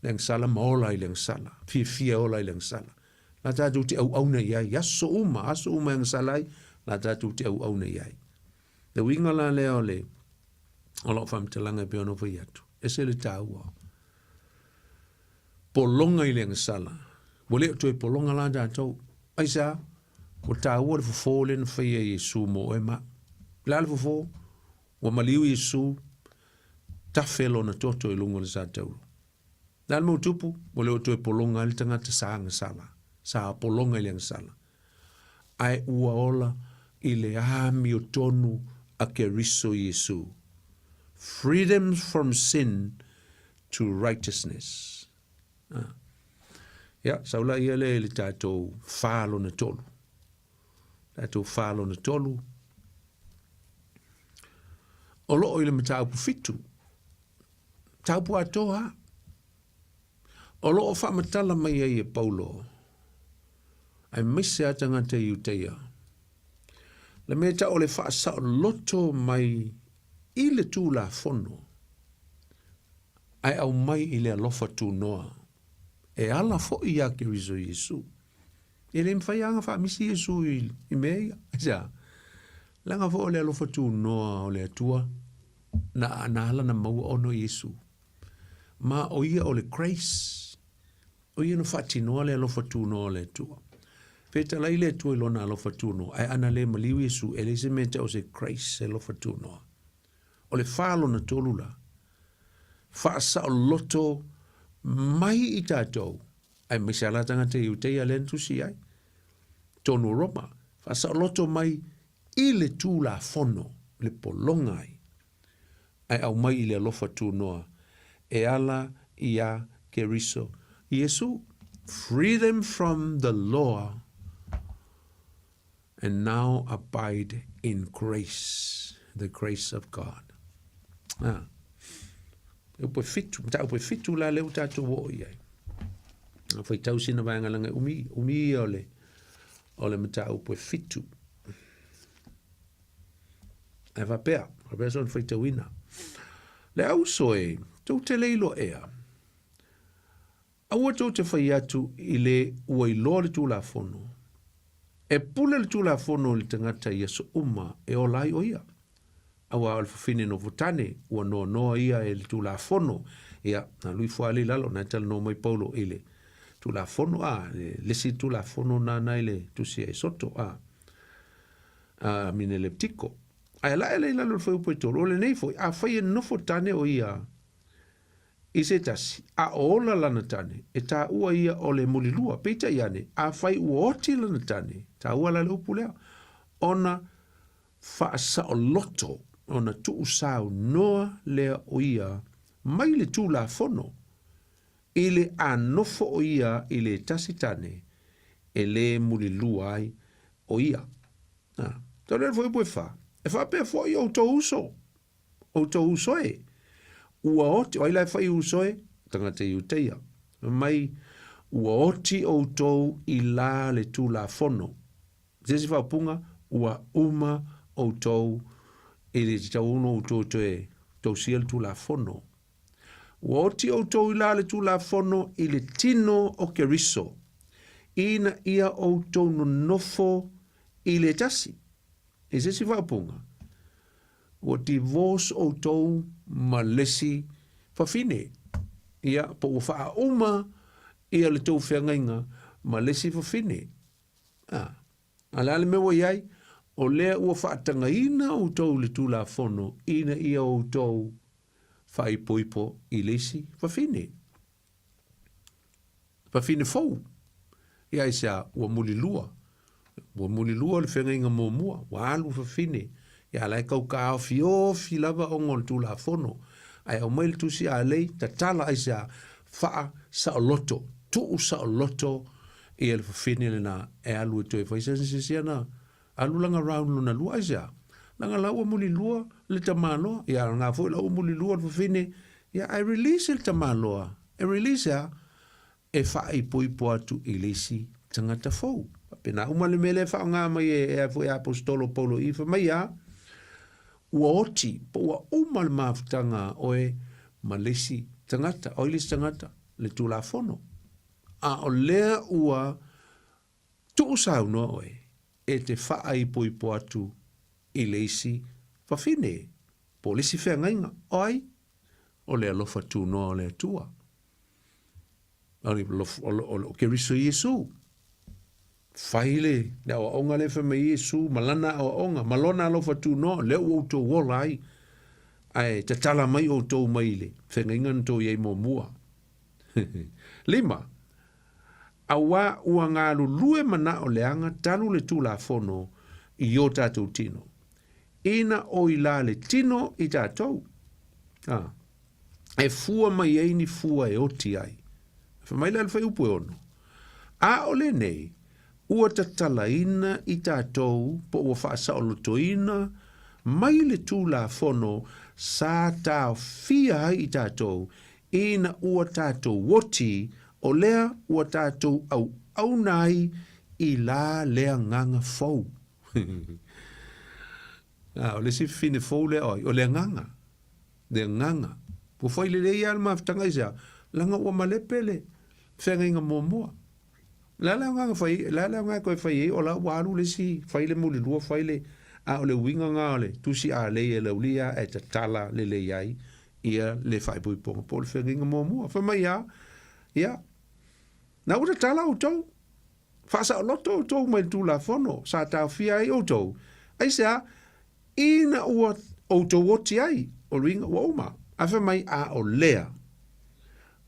leanga sala maola I leanga sala. Fia ola I leanga sala. La tatu te au na ia. Aso uma leanga salai. La tatu te au na ia. Le winga la leo le. O lo whamtalanga pe ono whai atu. Ese le tāua. Polonga I leanga sala. Wale o toi polonga la tātou. Aisa, o tāua le fufo le na whaia Yesu mo e ma. La le fufo, wa maliu Yesu, tafelo na toto I lungo le sa tauro. La le mautupu, wale o toi polonga le tangata saanga sala. Sa polonga I leanga sala. Ai ua ola I le ami o tonu a keriso Yesu. Freedom from sin to righteousness. Ya, saula ia le tātou whālo na tolu. Tātou whālo na tolu. O loo I le mataupu fitu. Taupu atoa. O loo whamatala mai ai e Paulo. Ai mise atanga te iuteia. Le meta o le whaasa loto mai I le tū la fono. Ai au mai I le alofa tū noa. E ala fo I a keriso Yesu. E le mwhaianga wha misi Yesu I mea. Aja. Langa fo le alofa tū noa o le atua. Na ala na maua ono Yesu. Ma o ia o le grace. O ia no whati noa le alofa tū noa o le atua. Peta lai le atua ilona alofa tū noa. Ai ana le maliu Yesu. E le se meta o se grace alofa tū noa. O le whalo na tolula. Whaasa o loto mai I tātou. Ai mai sa latanga te iuteia le ntusi ai. Tonu Roma. Whaasa o loto mai I le tū la fono. Le polonga ai. Ai au mai I le alofa tū noa. E ala ia keriso. Yesu. Freedom from the law. And now abide in grace. The grace of God. Upo fitu, mta upo fitu la leu tatu wo iai. Fai tau sina vanga langa umi ole mta upo fitu. E va pea son fai tau ina. Le au soe, tau te leilo ea. Aua tau te fai atu I le ua I loa le tū la fono. E pule le tū la fono le tangata ia so uma e o lai o ia. Awa alfafine no votane, ua noa ia e le tū la fono. Ia, na lui fua li lalo, na tala no mai Paulo ele. Tū la fono, lesi tū la fono na naile tusia e soto, mine le ptiko. Ai la ele lalo le fai upo e tolo, le nei foi, fai e nofo tane o ia. I se tasi, a ola lana tane, e ta ua ia o le mulilua, peita iane, a fai uoti lana tane, ta ua la le upu lea. Ona faasa o loto, ona tu usau noa lea o ia, mai le tū la fono, I le anofo o ia I le tasitane, e le mulilua ai o ia. Tole foi pue fa. E fa pe foi o to uso. O to uso e. Ua oti, o ila fai uso e, tanga te iuteia. Mai, ua oti o to i la le tu la fono. Zesi fa punga, ua uma o to i le tau uno o to e, to siel tu la fono. Ua oti o to i la le tu la fono i le tino o keriso. Ina ia o to no nofo i le tasi. E zesi fa punga. Ua divorce o to malesi fafine. Ia po ua faa uma ia le tau whiangainga malesi fafine. Alale mewa iai, o lea ua faa tangaina o tau le tula fono, ina ia o tau fai poipo i lesi fafine. Fafine fau. Ia isa ua mulilua. Ua mulilua le whiangainga mua, ua alu fafine. Ia lai kau ka ofi lava o ngol tula fono. Ai au mail tusi a lei, ta tala aisa faa sa o loto, tuu sa o loto, i ele fafine le na e alu e toi. Faisa sisia na, alu langa round luna lua aisa. Langa laua muli lua le tamaloa, ia ngā fo laua muli lua le fafine, ia ai release le tamaloa. E release a, e faa i poipo atu i lesi tangata fau. Pena umale mele faa ngā mai e fo e apostolo Paulo ifa mai a, ua oti, po ua umal mafutanga oe malesi tangata, oilesi tangata, le tula fono. A o lea ua tuu sau noa oe, e te faa i poipo atu i leisi fafine. Po lesi fea ngainga, oi, o lea lofa tu noa o lea tua. O keriso Yesu. Faile, le o onga le fa me Yesu, malana o onga, malona lofa tu no, le o to wolai. Ai te tala mai o to maile, whenga to ye mo mua. Lima, awa ua ngālu lue mana o leanga talu le tu la fono i o tātou tino. Ina o i la le tino i tātou. E fua mai eini fua e oti ai. Whamaila le whai upu e ono. A ole nei, ua tatalaina i tātou po ua whaasaulotoina mai le tū la fono sa tāo fia i tātou ina ua tātou woti o lea ua tātou au nai i la lea nganga fau. O le si fine fau lea oi, o lea nganga. Lea nganga. Po fai le lea alma aftanga isa, langa ua malepele, whenga inga mua. La nga koe fai o la waru le si fai le muli lua fai le a o le winga ngā le tusi a le e le ulia e ta tala le le iai ia le fai pui ponga po le whenginga mua fa mai ia na ura tala o tau fasa o loto o tau mai tu la fono sa tau fia ai o tau ai sea ina ua o tau oti ai o ringa ua uma a fa mai a o lea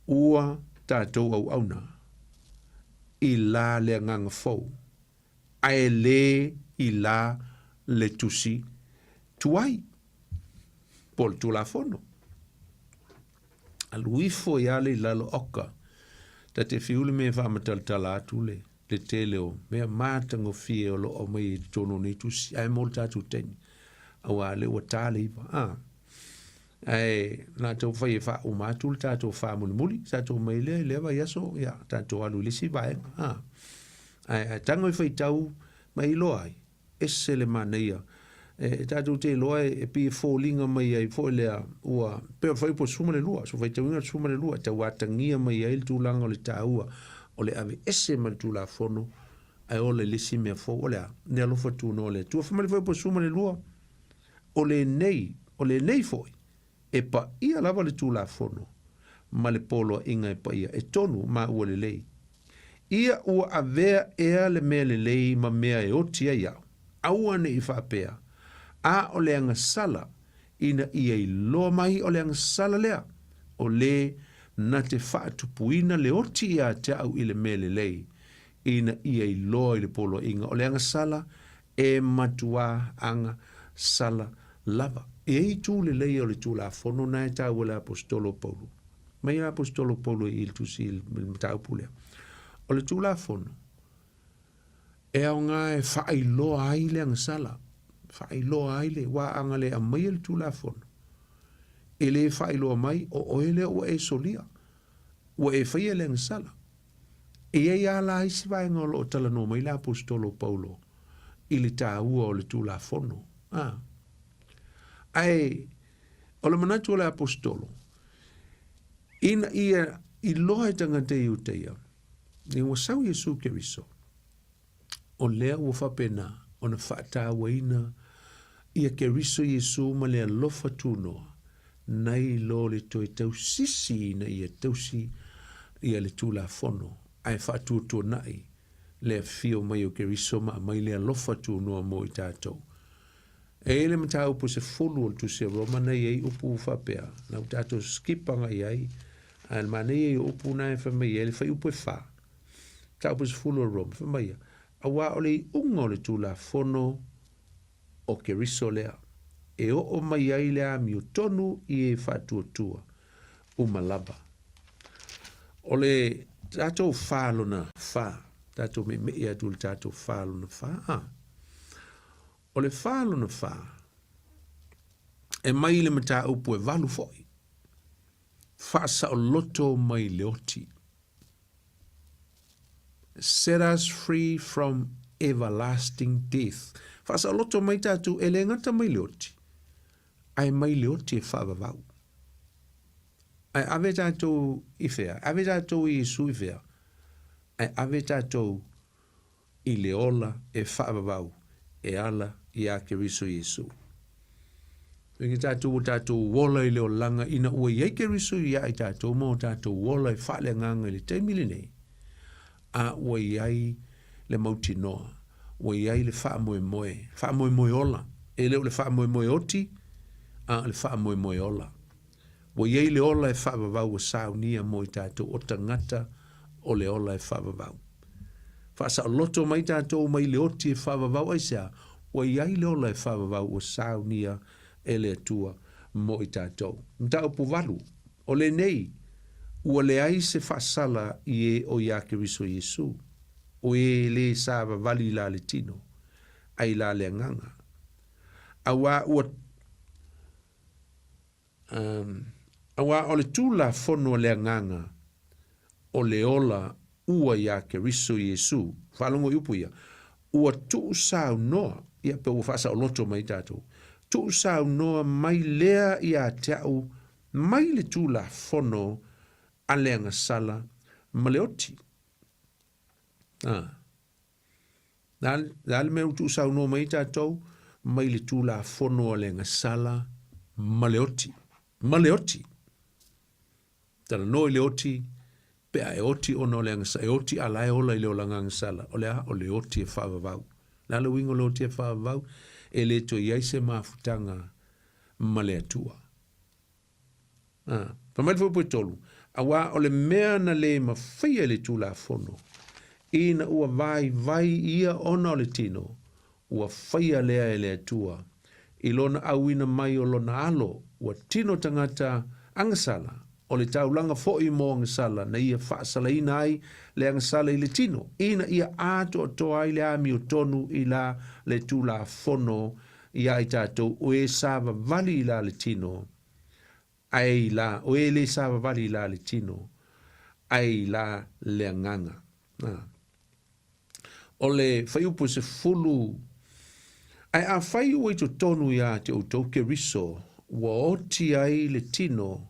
ua tātou au auna i la le nganga fau. Ai le i la le tusi tuai. Pol tu la fono. Aluifo i ale i lalo oka. Ta te fiule me whamataltala atu le teleo. Mea mātango fie o lo o mai tono ni tusi. Ai mol tatu teni. Awa le wa tale iwa. Ai na tau fai fa o matul tato fa muli tato mai le leva yaso ya tato alu lisi vai ai tango fai tau mai loai esele mania tato te loai e pi fallinga mai ai fo le ua pe fai po suma le lua so fai tau nga suma le lua ta watangia mai ai tu langa le taua o le ave ese man tu la fono ai o le lisi me fo o le ne lo fa tu no le tu fa mai fai po suma le lua o le nei foi e pa ia lava le tū la fono, ma le polo inga e pa ia, e tonu ma ua le lei. Ia ua avea ea le mea le lei ma mea e otia iau, aua ne i whapea, a o le anga sala, ina ia i loa mai o le anga sala lea, o le na te whaatupuina le oti ia te au i le mea le lei, ina ia i loa i le polo inga, o le anga sala, e matua anga sala lava. E i tū le lei o le tū la fono na e tau le apostolo Paulo. Mai apostolo Paulo i il tusi il tau pulea. O le tū la fono. e au ngā e whaailoa ai le angasala, whaailoa ai le wā anga le a mai le tūla fono. E le whaailoa mai o oele o e solia, o e whaia le angasala. E ei ala isi vai ngolo o tala no mai la apostolo Paulo, i le tā ua o le tūla fono. Ai, o le manatu o le apostolo, ina ia i loa e tanga te iu te ia, ni wasau Yesu Keriso, o lea ua whapena, o na whaata waina, ia Keriso Yesu ma lea lofa tūnoa, nei lo le toi tau sisi na ia tausi, ia le tūla fono, ai whaatua tō nai, lea fio mai o Keriso ma mai lea lofa tūnoa mo i tātou. E ele mata upo se fulu o tu se roma na iei upu whapea, na utato skipanga iei, al mana iei upu na e whamai, ele whai upo e wha. Ta upo se fulu o roma, whamai. Awa ole i unga ole tūla fono o Keriso lea. E o mai ai lea mi o tonu i e whaatua tua, umalaba. Ole tato whalo na wha, tato me ia tūle tato whalo na wha, o le whalo na wha, e mai le mata upu e walu foi. Whaasa o loto mai le oti. Set us free from everlasting death. Whaasa o loto mai tatu e le ngata mai le oti. Ai mai le oti e whaavavau. Ai ave tātou i whea, ave tātou i Yesu i whea. Ai ave tātou i le ola e whaavavau, e ala i a Keriso Yesu. Wengi tātou o tātou wola i leo langa ina ua iei Keriso i a i tātou mo tātou wola i whaale nganga i le teimili nei. A ua iei le mauti noa, ua iei le wha moe moe ola. E leo le wha moe oti, a le wha moe ola. Ua iei le ola e wha vavau o saunia mo i tātou o tangata o le ola e wha vavau. Whaasa o loto mai tātou mai le oti e wha vavau aisea, ua iai le ola e whaavavau o saunia e le atua mo i tātou. Mta upu walu, o le nei, ua le ai se whaasala i e o ia Keriso Yesu, o e le sāva vali la le tino, ai la le nganga. Awa o le tūla fono le nganga, o le ola ua ia Keriso Yesu, whalongo upu ia, ua tuu sau noa, ia pe ua whaasa o loto mai tātou. Tu sau noa mai lea ia teau, mai le tūla fono a leanga sala maleoti. Dale me tu sau noa mai tātou, mai le tūla fono a leanga sala maleoti. Maleoti. Tana no i leoti, pe a e oti ono leanga sala, e oti ala e ola i leo langa sala, o lea o leoti e whaavavau. Nala wingo lo te whaavau, e le to iaise mafutanga ma le atua. Pamai fwoi tolu, awa o le mea na le mawhia le tūla fono, ina ua vai ia ona o le tino, ua whaia lea e le atua, i lona awina mai o lona alo, ua tino tangata angasala, o le taulanga fo'i mo angasala, na ia whaasala ina ai, le angasala i le tino, ina ia ato o toa i le ami o tonu i la le tūla fono i ai tātou o e sāva vali i la le tino, ai la, o e le sāva vali i la le tino, ai la le anganga. O le whaiupo se fulu, ai a whaiu i to tonu ia te o tau Keriso, wa oti ai le tino,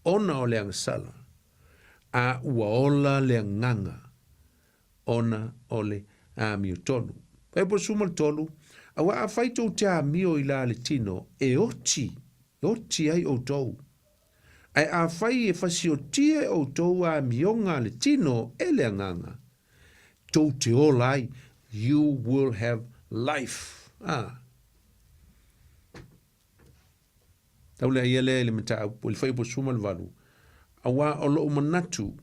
ona o le angasala, a ua ola le nganga, ona o le ami o tonu. E po sumal tolu, a wa a whaito te a mio i la le tino, e oti ai o tau. Ai a whai e whasi o tia o tau a mionga le tino, e le nganga. Tau te ola ai, you will have life. Tau le aiele le mata au, le whai po sumal valu. A wa o lo manatu,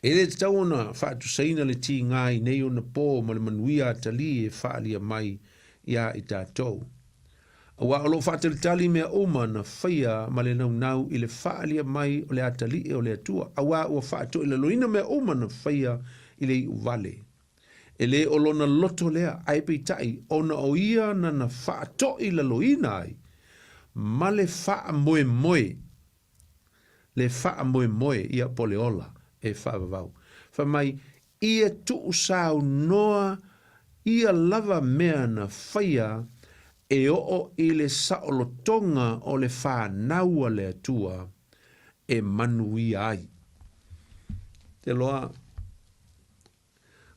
e le tau ona whaatu saina le ti ngai nei ona pō ma le manuia tali e whaalia mai ia i tātou. A wa o lo whaatali tali mea oma na whaia ma le nau i le whaalia mai o le atali e o le atua. A wa ua whaatu i le loina mea oma na whaia i le uvale. E le o lona loto lea, ai pe tai, ona o ia na wha to i la loina ai, ma le wha moe moe, le wha moe moe ia poleola e wha vavau. Wha mai, ia tu usau noa, ia lava mea na whaia, e o i le saolotonga o le wha naua le atua, e manui ai. Te loa,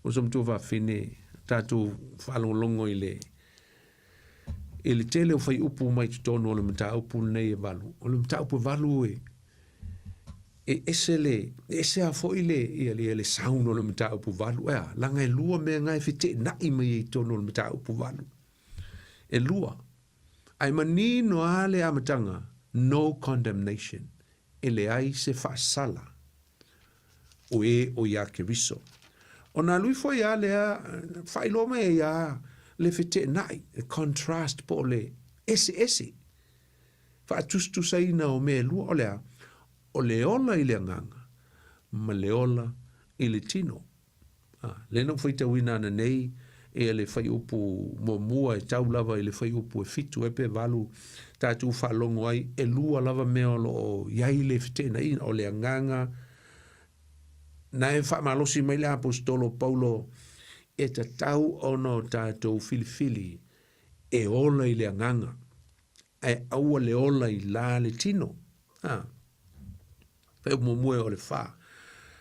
o som tu va fine, tatu whalongolongo i le tele o whai upu mai tutono o le mta upu nei e valu. O le mta upu valu ese a fo i le sauno o le mta upu valu. Ea, langa e lua mea ngai fite na i mai i tono o le mta upu valu. E lua. Ai mani no ale amatanga, no condemnation. Ele ai se whaasala. O ia ke riso. O nā lui foi a lea, whailo me ia le fete nai, contrast po le ese. Whaatustu saina o me lua o lea, o le ola i le nganga, ma le ola i le tino. Le no whaita wina ana nei, e le whai upu mua e tau lava i le whai upu e fitu, e pe valu tātu whalongo ai, e lua lava mea o iai le fete nai, o le nganga, na e wha malosi mai le apostolo Paulo e ta tau ono tātou filifili e ola i le anganga. E aua le ola i la le tino. Whai upu mue o le wha.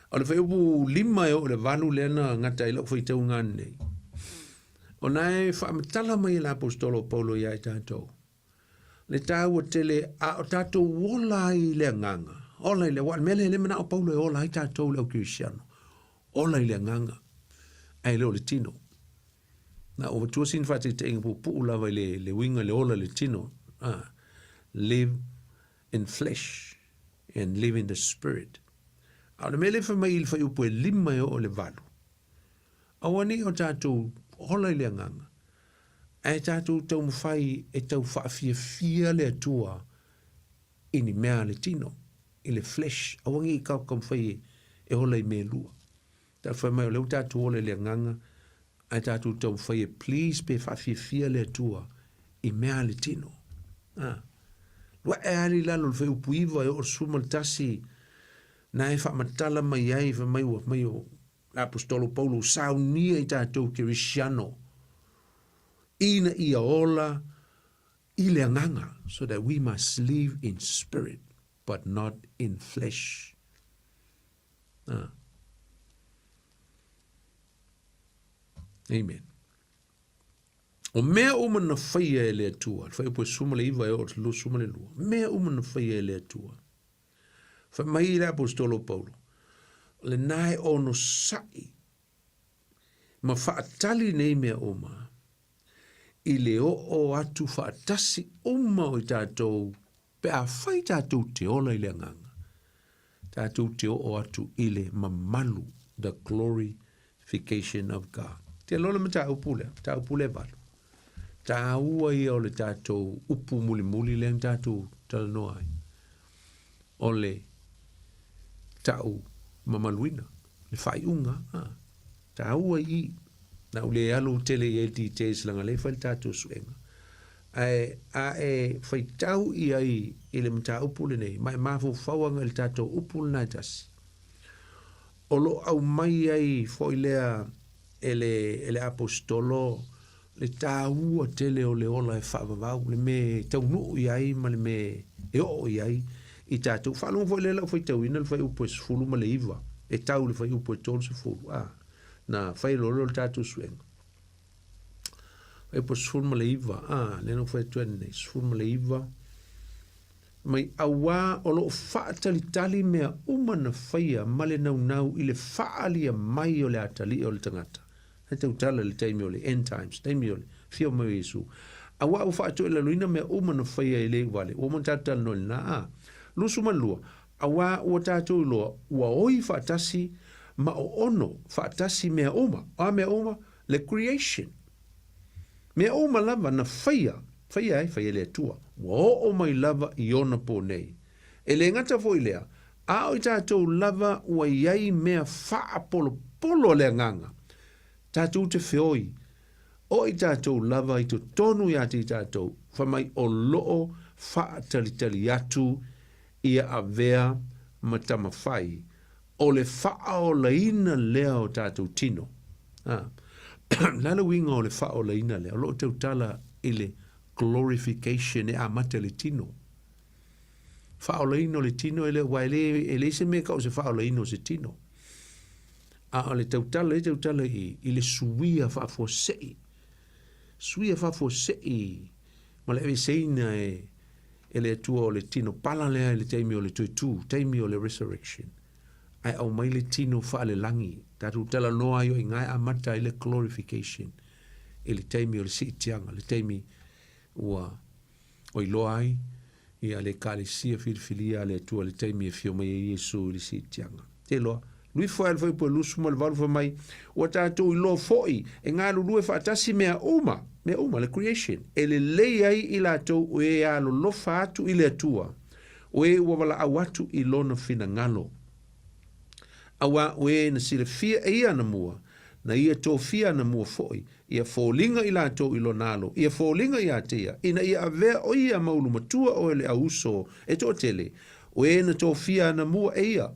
O le whai upu lima e o le valu le ana ngata i lau whai tau ngani nei. O na e wha amatala mai le apostolo Paulo ia i tātou. Le tau o tele a o tātou wola i le anganga. Ola i le wal mele le mana o Paulo e ola i tātou leo Kirisiano. Ola i le nganga. Ai leo le tino. Na o tua sin whate te inga pu lava i le winga le ola le tino. Live in flesh and live in the spirit. A le mele wha mai il whai upo e lima e o le valu. Awani o tātou ola i le nganga. Ai tātou tau mwhai e tau whaafia le atua ini mea le tino. I le flesh, awangi i kau kamwhai e hola i me lua. Ta whai mai o leu tātou ole le nganga, ai tātou tau whai e please pe whawhia le atua i mea le tino. Lua e ali lalo le whai upuiva e o sumal tasi na e whamatala mai ai wha mai o apostolo Paulo sao nia i tātou Kirisiano ina ia ola i le nganga so that we must live in spirit but not in flesh. Amen. O mea uma na whaia e le atua, whaia po suma le iwa e o lo suma le lua, mea uma na whaia e le atua. Wha mai le apostolo Paulo, le nae ono sai, ma whaatali nei mea oma, i le o atu whaatasi oma o i tātou, pe a whai tātou te ola i le nganga. Tātou te o atu i le mamalu, the glorification of God. Te lola ma tā upule valu. Tā ua ia o le tātou upu muli le tātou talanoa ai. O le tāu mamaluina, le whaiunga. Tā ua i, na ule alu tele i eti te islanga le whai tātou suenga. A e whaitau i ai i le mta upule nei, mai mafu whauanga le tātou upule nai tasi. O lo au mai ai fo i lea ele apostolo, le tāua tele o le ola e whaavavau, le me taunu i ai, ma le me e o i ai, i tātou. Whalunga fo i le lau whaitau ina le whai upo e sifuru ma le iwa, e tau le whai upo e tolu sifuru. Na whai lolo le tātou suenga. E po sifuru ma le iwa, le no whai tuene nei, sifuru ma le iwa. Mai awa o lo whaatalitali mea umana whaia ma le nau i le whaalia mai o le atali o le tangata. He tau tala le taimi o le end times, taimi o le fio mo Yesu. Awa o whaatu e la luina mea umana whaia i le wale, o man tātala no le na lusu man lua, awa o tātou loa, ua oi whaatasi ma o ono whaatasi mea oma, mea oma, le creation. Mea oma lava na whaia le atua. Wa o mai lava i ona po nei. E le ngata fo i lea, a o i tātou lava ua iai mea wha polo le nganga. tātou te whioi, o I tātou lava I to tonu ia te tātou, whamai o loo wha tali atu ia a vea matama whai, o le wha o leina lea o tātou tino. Lala winga o le wha o leina lea, o loo tau tala ile glorification e a mata le tino. Wha o leina o le tino ele waile se me ka o se wha o leina o se tino. A le tau tala I le suia wha fo sei. Suia wha fo sei. Ma le ewe seina ele atua o le tino pala lea le taimi o le tuitu, taimi o le resurrection. Ai au mai le tino wha le langi. Tatu tala noa yo I ngai amata ile glorification. Ele taimi o le siitianga, le taimi ua o iloa ai, ia le kalesia filifilia le atua le taimi e fio mai e Yesu le siitianga. Te loa, lui fo al foi po lusu mo le valu fo mai, ua tātou ilo foi, e ngā lulu e whaatasi mea uma le creation. E le lei ai I lātou o e alo lofa atu I le atua, o e ua wala au atu I lona fina ngalo. Awa o e na sile fia e ia na mua, na ia tō fia na mua foi, ia fōlinga I lātou I lo nalo, ia fōlinga I atea, ina ia avea o ia maulu matua o ele auso, e tō tele, o e na tō fia na mua e ia,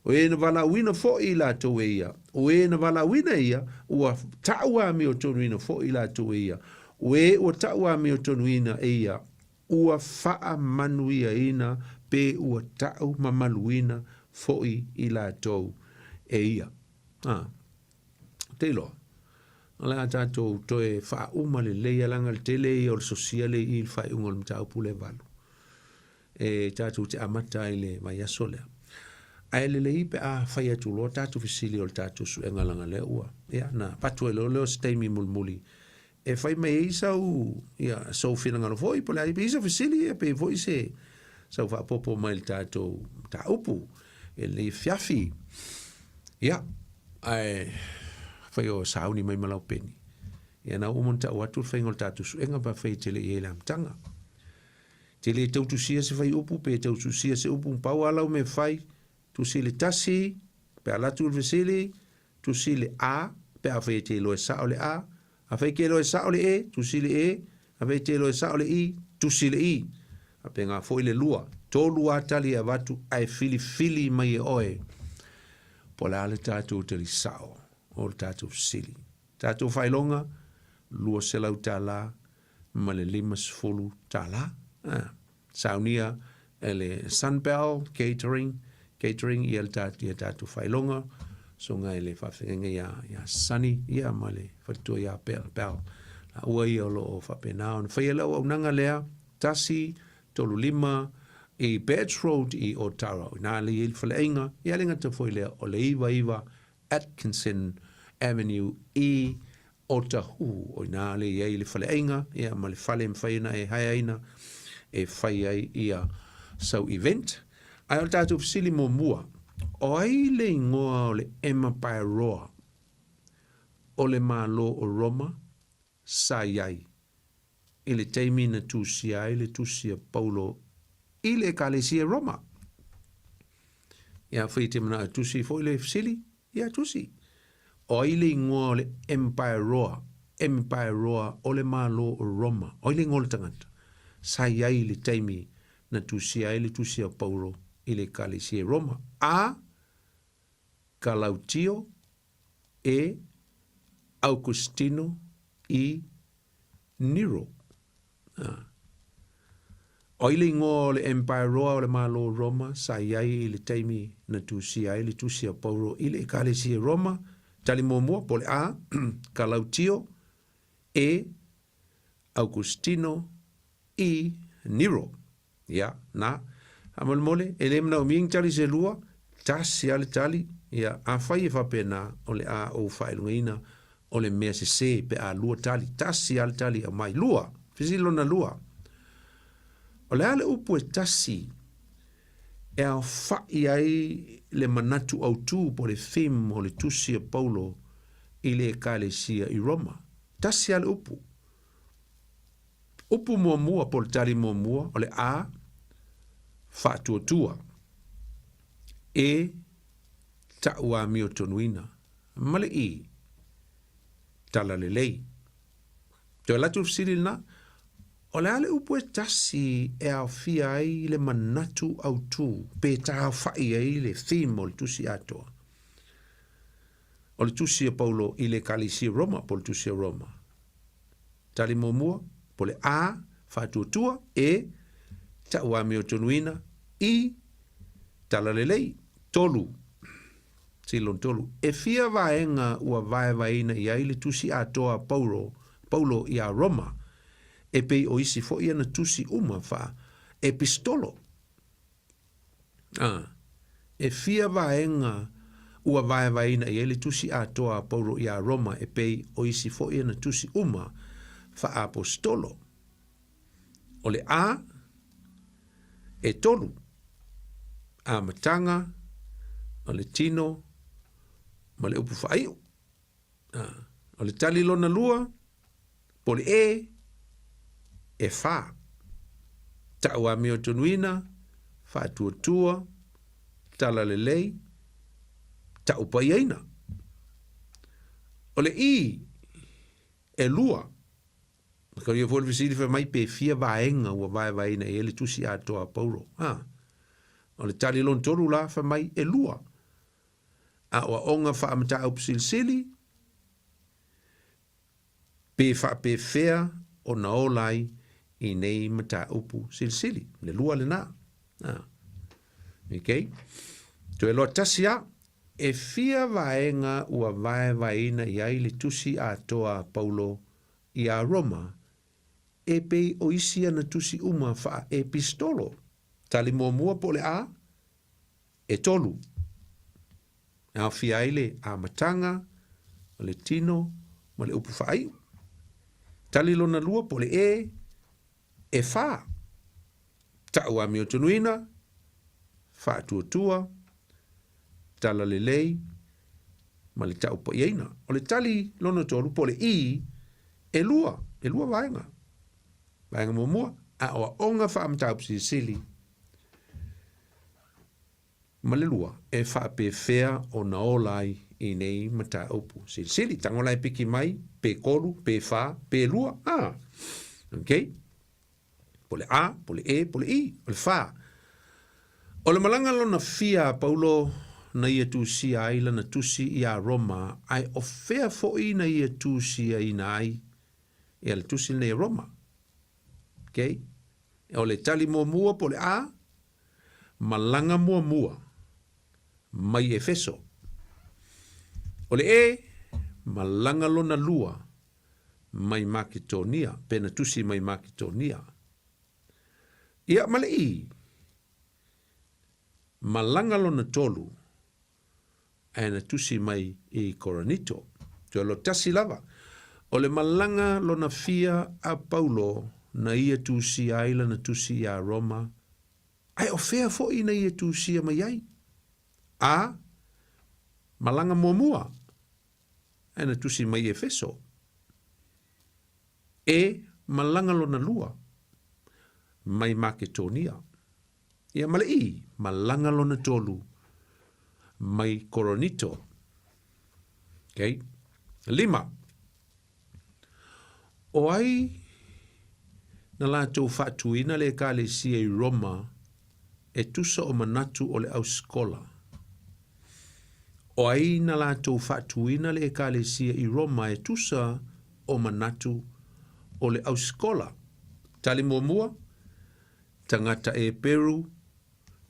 o e na wala wina foi I lātou e ia, o e na wala wina ia, ua taua mi o tonuina foi I lātou e ia, o e ua taua mi o tonuina e ia, ua faa manuia ina, pe ua tau mamaluina foi I lātou e ia. Te loa. Ala tātou toe wha uma le leia langa le tele I o le sosiale I le whai unga le mtau pule valu. E tātou te amata I le mai asolea. Ai le lei pe a whai atu loa tātou fisili o le tātou su enga langa le ua. Ia na patu e leo steimi mulmuli. E whai mai e isau, ia, sau whina ngano foi, po le ai pe isa fisili e pe foi se sau wha popo mai le tātou ta upu. E le fiafi. Ia, ai whai o sauni mai malau peni. Ia na umonta o atu whai ngol tātou su enga pa whai tele I ele amtanga. Tele tautu sia se whai upu, pe tautu sia se upu mpau alau me whai, tu si le tasi, pe alatu ulvesili, tu si le a, pe a whai te loe sa o le a whai ke loe sa o le e, tu si le e, a whai te loe sa o le I, tu si le I. A pe ngā fwoi le lua, tō lua tali a watu ai fili mai e oe. Po la ale tātou tali sao. O le tātou sili. Tātou whailonga, lua selau tā la, ma le 5 tā la. Saunia, ele Sunbell Catering I el tātou whailonga, so ngai le whawhenga ia Sunny, ia ma le whatua ia Bell. La ua ia o lo o whapenao. Whaiala o nanga lea, tasi, tolu 5, I Badge Road I Otara. Nā le il whaleinga, ia lenga te whoi lea o le iwa Atkinson Avenue I Otahu. O nā le ia i le whaleinga, ia ma le whale mwhaina e haiaina, e whai ai ia sau event. Ai o tātou fisili mō mua, o ai le ingoa o le Empire Roa, o le mālo o Roma, sa iai, I le teimi na tūsia I le tūsia Paulo, I le kalesia Roma. Ia whai te mana tūsi fo I le fisili, ia tūsi. O ai le ingoa o le Empire Roa, o le mālo o Roma, o le ngol tangata, sa iai le teimi na tūsia I le tūsia Paulo, I le kalesia Roma. A Galautio e Augustino I Nero. O ile ngō le Empire Roa o le malo Roma, sa iai I le taimi na tūsia I le tūsia Paulo I le kalesia Roma, tali mōmua po le A, Galautio e Augustino I Nero. Ia, na, mole, ele mna o ming tali se lua, tasi ale tali, ia, a whai e whapena o le a o whaelungaina o le mea se pe a lua tali, tasi ale tali a mai lua, fisilo na lua. O le ale upu e tasi, e a whai ai le manatu au tū po le fim o le tusia Paulo I le kalesia I Roma. Tasi ale upu. Upu mua mua po le tali mua mua, o le a, whātua e taua mio tonuina. Male I, tala le lei. Te o latu fisili na, o le ale upu e tasi e au fia ai le manatu au tu, pe tā whai ai le theme o le tusi atoa. O le tusi a Paulo i le kalisi Roma, po le tusi a Roma. Tali momua, po le a, whatuatua, e, ta ua mi o tonuina, i, tala le lei, tolu, silon tolu. E fia vaenga ua vaevaina i ai le tusi atoa Paulo i a Roma, e pei o isi fo ia na tusi uma fa epistolo. E fia vaenga ua vaevaina i ele tusi atoa Paulo i a Roma, e pei o isi fo ia na tusi uma fa apostolo. O le a, e tolu, a matanga, o le tino, ma le upu whaiu. O le tali lona lua, po le e wha. Ta ua mi o tunuina, wha tuatua, tala le lei, ta upa iaina. O le i, e lua. Ka ia fōle visiri wha mai pe fia vaenga ua vaevaina e ele tusi atoa Paulo. O le tali lon toru la wha mai e lua. A ua onga wha amata au psilsili, pe wha pe fea o na olai i nei mata upu silsili. Le lua le na. Okay? To e loa tasia, e fia vaenga ua vaevaina i ai le tusi atoa Paulo i a Roma, e pei o isia na tusi uma wha epistolo. Tali mua po le a, e tolu. A fia ele a matanga, o le tino, ma le upu whaiu. Tali lona lua po le e wha. Ta ua mi o tunuina, wha tuatua, tala le lei, ma le tau po ieina. O le tali lona tolu po le e lua vaenga. Vaenga mua, a oa onga wha amata upsi sili. Ma le lua, e wha pe fea o na olai i nei mata upu sili. Tangolai piki mai, pe kolu, pe wha, pe lua. Okay? Po le a, po le e, po le i, o le wha. O le malanga lona fia Paulo na ia tusi aila na tusi i a Roma, ai o fea foi na ia tusi a ina ai, e le tusi nei Roma. Okay? O le tali mua po le a, malanga mua, mai Efeso. O le e, malanga lona lua, mai Makedonia, pena tusi mai Makedonia. Ia male i, malanga lona tolu, ana tusi mai i Koronito. Tua lo tasi lava. O le malanga lona fia a Paulo na ia tusi aila na tusi a Roma, ai o fea fo i na ia tusi a mai ai. A, malanga mua, ana tusi mai Efeso. E, malanga lona lua, mai Makedonia. Ia male i, malanga lona tolu, mai Koronito. Okay? 5. O ai na la tau fatuina le kale si e Roma e tusa o manatu o le au skola. O ai na la tau fatuina le kale si e Roma e tusa o manatu o le au skola. Tali mua, tangata e Peru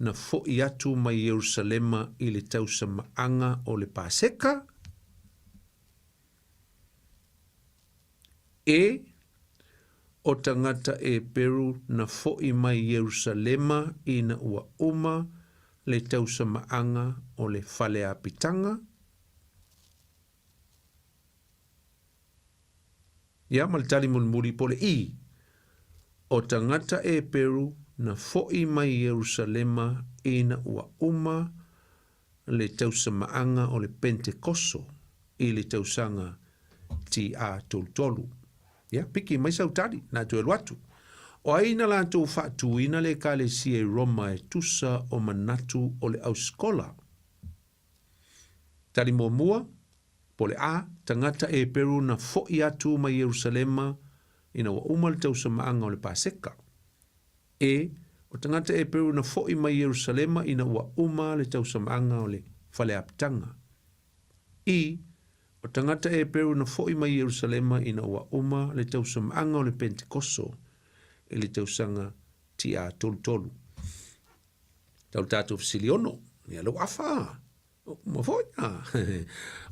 na fo'i atu mai Jerusalema i le tausa maanga o le Paseka. E o tangata e Peru na fo'i mai Jerusalema i na ua uma le tausa maanga o le fale apitanga. Ia maltali mulmuri po le i. O tangata e Peru na fo'i mai Jerusalema i na ua uma le tausa maanga o le Pentekoso i le tausanga ti a toltolu. Ia, piki mai sautari, na tu eluatu. O aina la tau fatuina le kale si e Roma e tusa o manatu o le auskola. Tali mua, Pole a, tangata e Peru na fo'i atu mai Yerusalema ina wa uma le tausamaanga o le Paseka. E, o tangata e Peru na fo'i mai Yerusalema ina wa uma le tausamaanga o le Faleapitanga. I, o tangata e Peru na fo'i mai Yerusalema ina wa uma le tausamaanga o le Pentekoso e le tausanga tia tolu. Tau tātou fisili ono, ni alo afa. Mafoina.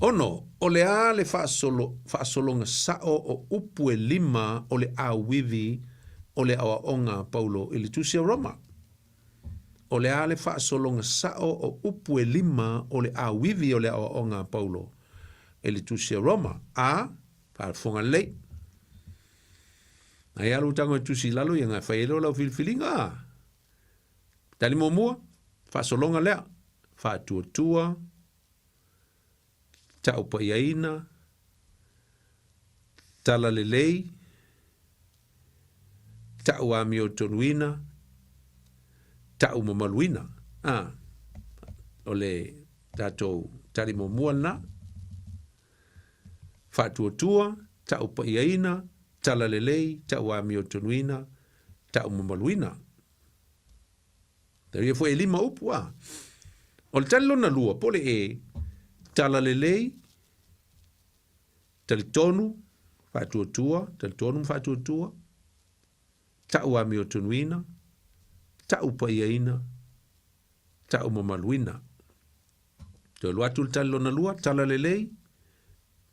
Ono, o le a le whaasolonga sao o upu e lima o le awivi o le awaonga Paulo i le tusia Roma. O le a le whaasolonga sao o upu e lima o le awivi o le awaonga Paulo i le tusia Roma. A, whaafonga lei. Ai alu tango e tusi lalo i ngai whaelo lau filifilinga. Tali momua, whaasolonga lea. Whātua, tau paiaina, tala lelei, tau amio tonuina, tau mamaluina. O le tātou tali momua na. Whātua, tau paiaina, tala lelei, tau amio tonuina, tau mamaluina. Tari e fo e lima upua. O le tali lona lua, pole e tala lelei, tali tonu, whātua, tali tonu whātua, tau amio tonuina, tau paiaina, tau mamaluina. Te luatu le tali lona lua, tala lelei,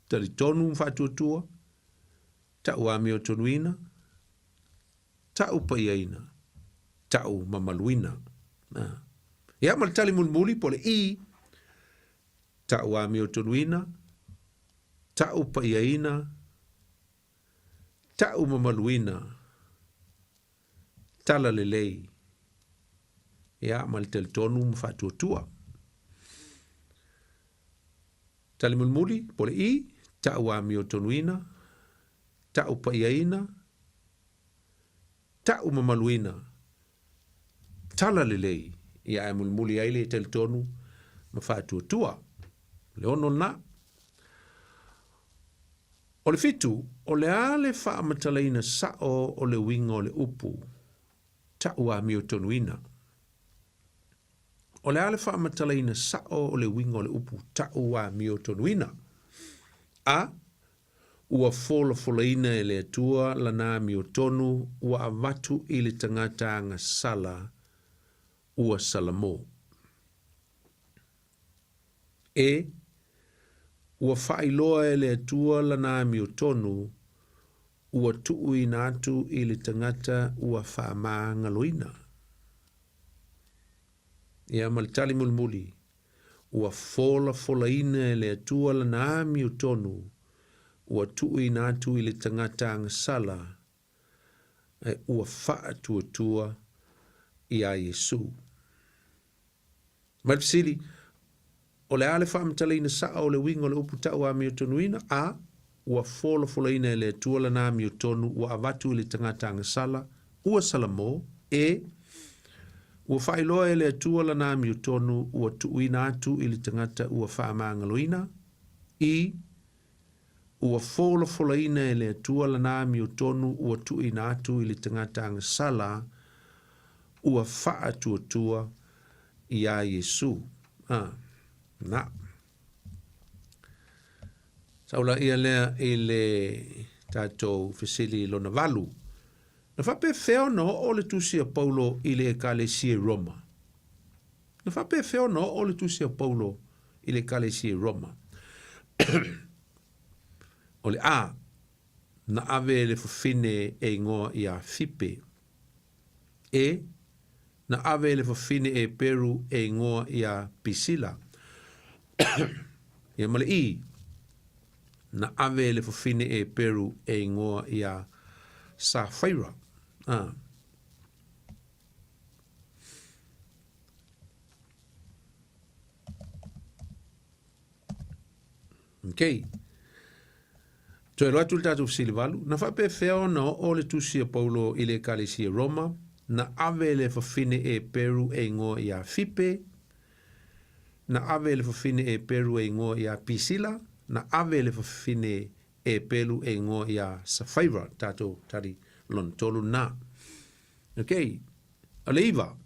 tali tonu whātua, tau amio tonuina, tau paiaina, tau mamaluina. Ia mal tali mulmuli pole I tau amio tonuina, tau paiaina, tau mamaluina, tala lelei. Ia mal tali tonu mwhātua. Tali mulmuli pole I tau amio tonuina, tau paiaina, tau mamaluina, tala lelei. Ia e mulmuli aile e tali tonu ma whātua. Le ono na. O le fitu, o le ale whaamatalaina sao o le winga o le upu, tau a mio tonuina. O le ale whaamatalaina sao o le winga o le upu, tau a mio tonuina. A, ua fola e le atua lana mio tonu, ua avatu i le tangata anga sala, ua salamo. E, ua whailoa e le atua lana mio tonu, ua tuu i natu i le tangata ua whaamaa ngaloina. Ia malitali mulmuli, ua fola ina e le atua lana mio tonu, ua tuu i natu i le tangata angasala, e ua whaatua i a Yesu. Matisili, o le ale whaamtaleina saa o le winga o le upu tau a mio tonuina, a ua fola ina e le atua lana mio tonu, ua avatu i le tangata angasala, ua salamo, e ua whailoa e le atua lana mio tonu, ua tuuina atu i le tangata ua whaamangaloina, I ua fola ina e le atua lana mio tonu, ua tuuina atu i le tangata angasala, ua whaatua i a Yesu. Na. Saula ia lea i le tātou fesili lona valu. Na whape wheo no o le tusia Paulo i le ekalesia Roma. Na whape wheo no o le tusia Paulo i le ekalesia Roma. O le a, na ave le fafine e ngoa i a Fipe. E, na ave le fafine e Peru e ngoa i a Pisila. Ia male I, na ave le fafine e Peru e ngoa i a Safaira. Okay. So e loa tu tatu fsilivalu, na whape wheo na o le tusia Paulo i le ekalesia Roma, na ave le fafine e Peru e ngoa i a Fipe, na ave le fafine e Peru e ngoa i a Pisila, na ave le fafine e pelu e ngo ia Sapphira tato tari lon tolu na. Okay, a leiva.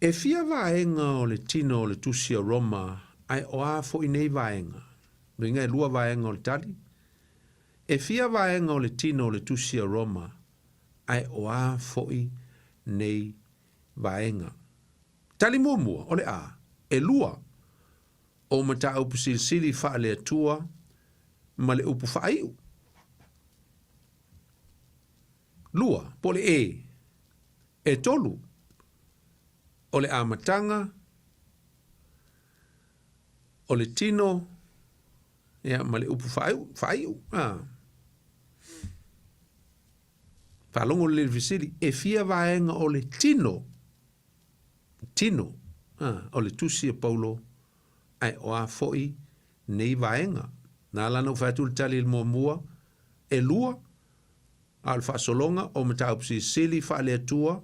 E fia vaenga o le tino o le tusi o Roma ai oa fo i nei vaenga. Ringa e lua vaenga o le tali. E fia vaenga o le tino o le tusi o Roma ai oa fo i nei vaenga. Tali mua o le a. E lua o mata upu sili faa le atua ma le upu faa iu. Lua, po le e. E tolu. O le amatanga. O le tino. Ya, ma le upu faa iu. Whalongo le visili. E fia vaenga o le tino. Tino. O le tusi e paulo. Ai oa foi nei vaenga. Nā lana u whātul tali il mua. E lua. Al whaasolonga o mata upsi sili whaale atua.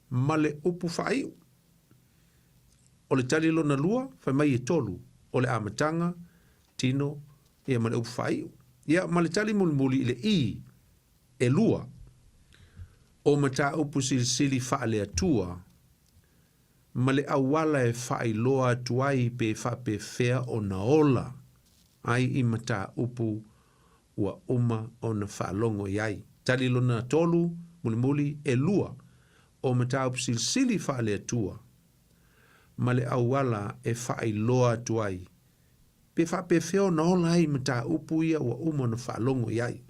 Male upu whaiu. O le tali lona lua. Whai mai e tolu. O le amatanga. Tino. Ia male upu whaiu. Ia male tali mulimuli ile i. E lua. O mata upu sili whaale atua. Male awala e whai loa tuai pe whape whea o na ola. Ai i mata upu ua uma o na whalongo iai. Tali lona tolu, muli e lua. O mata upu sili whaale atua. Male awala e whai loa tuai. Pe whape whea o na ola ai mata upu ia ua uma o na whalongo iai.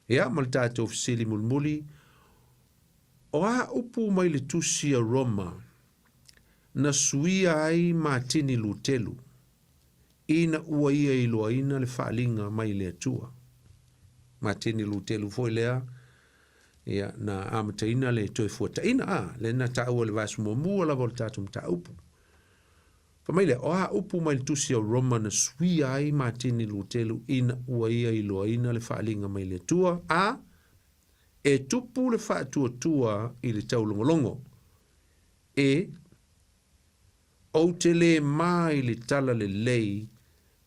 Ia, male tātou sili muli. O a upu mai le tusi a Roma, na suia ai matini lutelu, ina ua ia iloa ina le whaalinga mai le atua. Matini lutelu foi lea, ia na amataina le toi fuataina, le na taua le vasu mua la vol tatum ta upu. Pa mai le, o a upu mai le tusi a Roma, na suia ai matini lutelu, ina ua ia iloa ina le whaalinga mai le atua, e tupu le whaatua i le taulongolongo. E o te le mai le tala le lei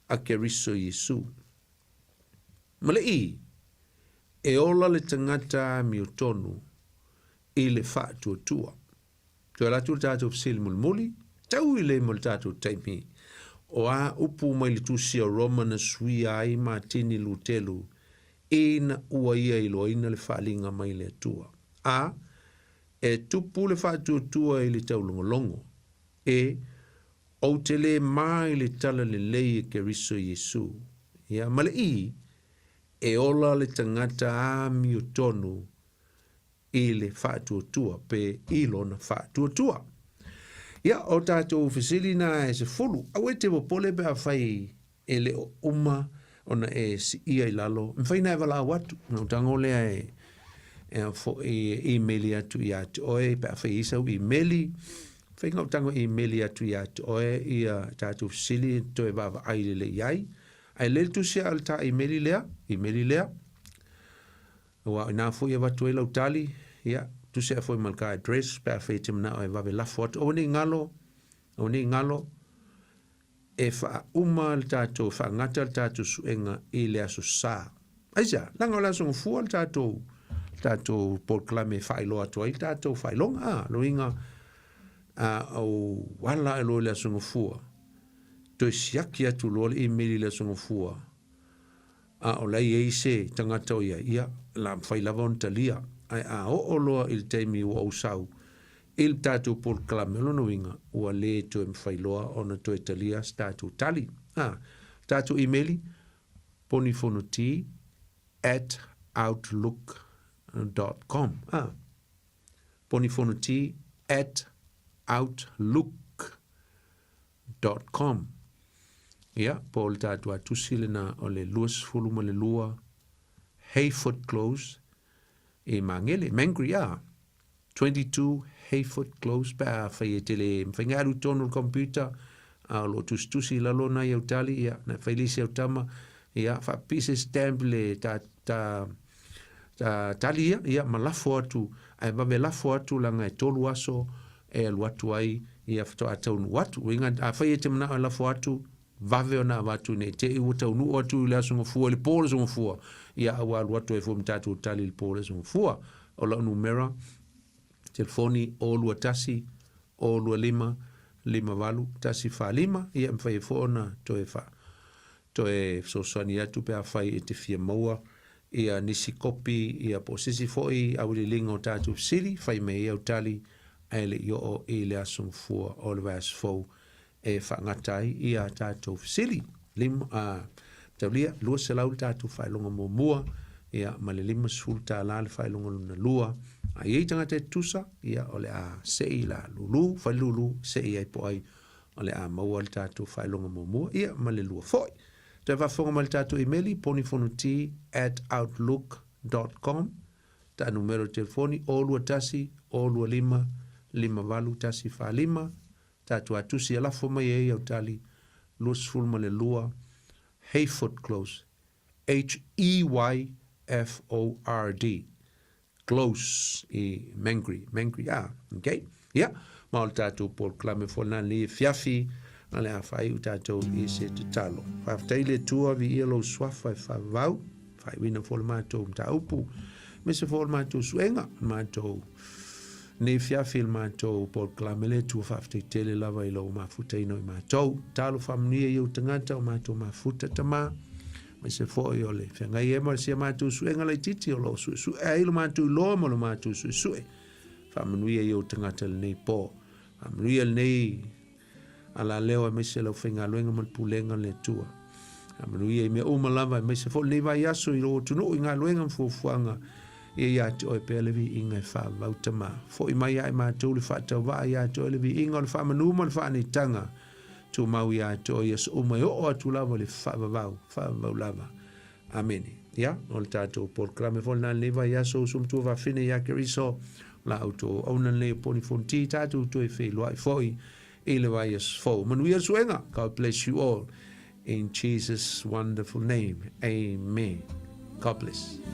a Keriso Yesu. Ma le i, e ola le tangata mi o tonu i le whaatua. Tua latu le tātou fsili mulmuli, tau i le mo le tātou taimi. O a upu mai le tusi a Roma na sui ai matini lutelu, ina ua ia iloa ina le whaalinga mai le atua. E tupu le whaatua i le taulongolongo. E o te le mai le tala le lei e Keriso Yesu. Ia male i, e ola le tangata ami o tonu i le whaatua pe ilo na whaatua. Ia o tātou whisili na e se fulu. Au e te wapole pe a whai e le uma ona e si ia i lalo. Mwhaina e wala watu. Nau tango lea e emaili atu i atu oe. Pe a whai isau emaili. Whai ngau tango emaili atu i atu oe. Ia tātou sili toe wawa aile le iai. Ai le tu sia al ta emaili lea. Emaili lea. Wa ina fo ia watu e lau tali. Ia tu sia fo i malka address. Pe a whai timna oe wawe lafu atu. O ni ngalo. O ni ngalo. E wha uma le tātou, wha ngata le tātou suenga i le aso sā. Aisa, langa o laso ngufua le tātou Paul Klame whailoa tua i tātou whailonga, lo inga au wala e lo le aso ngufua. Toi siaki atu lo le emaili le aso ngufua. O lei eise tangata o ia, la whailava on talia. Ai o loa il teimi o au sau. Il tātou Paul Klame lono winga ua le toe mwhailoa ona toe talia tātou tali. Tātou emaili ponifonoti@outlook.com ponifonoti@outlook.com Ia, po le tātou atusile na o le luas fulu ma le lua Hayfoot Close e mangele, Mangry 22 Hayfoot Close pa whai e tele mwhaingaru tonu computer lo tustusi lalona i autali ia na whailisi autama ia wha pise stamp le tali ia ma lafo atu ai wawe lafo atu langa e tolu aso e alu atu ai ia whato ataunu watu winga a whai e te mana lafo atu vave ona watu ne te uta unu atu le asunga fua le pole sunga fua ia awa watu e fum tatu tali le pole sunga fua o la numera telefoni o lua tasi o lua lima valu tasi fa lima ia mfai fona to e sosani atu pe afai e te fia maua ia nisi kopi ia po sisi foi au le lingo tatu siri fai me ia utali ele yo o ile asunga fua o le vas fo e whangatai ia tātou fisili. Taulia, lua se lau tātou whailonga mua, ia male lima sul tā la le whailonga luna lua. A iei tanga te tusa, ia ole a sei la lulu, whailulu, sei ai po ai, ole a maua le tātou whailonga mua, ia male lua foi. Te whafonga male tātou emaili, ponifonuti@outlook.com, ta numero telefoni, o lua tasi, o lua lima valu tasi wha lima, tatu atusi ala foma ye au tali lus fulma le lua Hayford Close Heyford close i Mangry okay ma tatu por clame fona li fiafi ale a fai tatu i se talo fa taile tua vi elo swafa fa vau fai wina formato ta upu me se formato suenga mato ne fia filma to por clamele tu fafte tele lava ilo mafuta ino mato talo famnia yo tangata o mato mafuta tama me se fo yo le fenga ye mo se mato suenga le titi o lo su e ilo mato lo mo lo mato su famnia yo tangata le po famnia le ala leo me se lo fenga luenga mo pulenga le tua famnia me o malava me se fo le va yaso ilo tu no inga luenga fo fuanga ia te oi pelevi inga e wha vautama. Fo i mai ai mātou le whātau wā ia te oi levi inga o le wha manuma le wha tanga. Tu mau ia te oi as o mai o atu lava le wha vau lava. Amen. Ia, o le tātou por krame fo na leva ia so sumtu wa fine ia keriso la auto aunan le poni fonti tātou tu e whi loai foi e le vai as fo. Manuia suenga. God bless you all. In Jesus' wonderful name. Amen. God bless.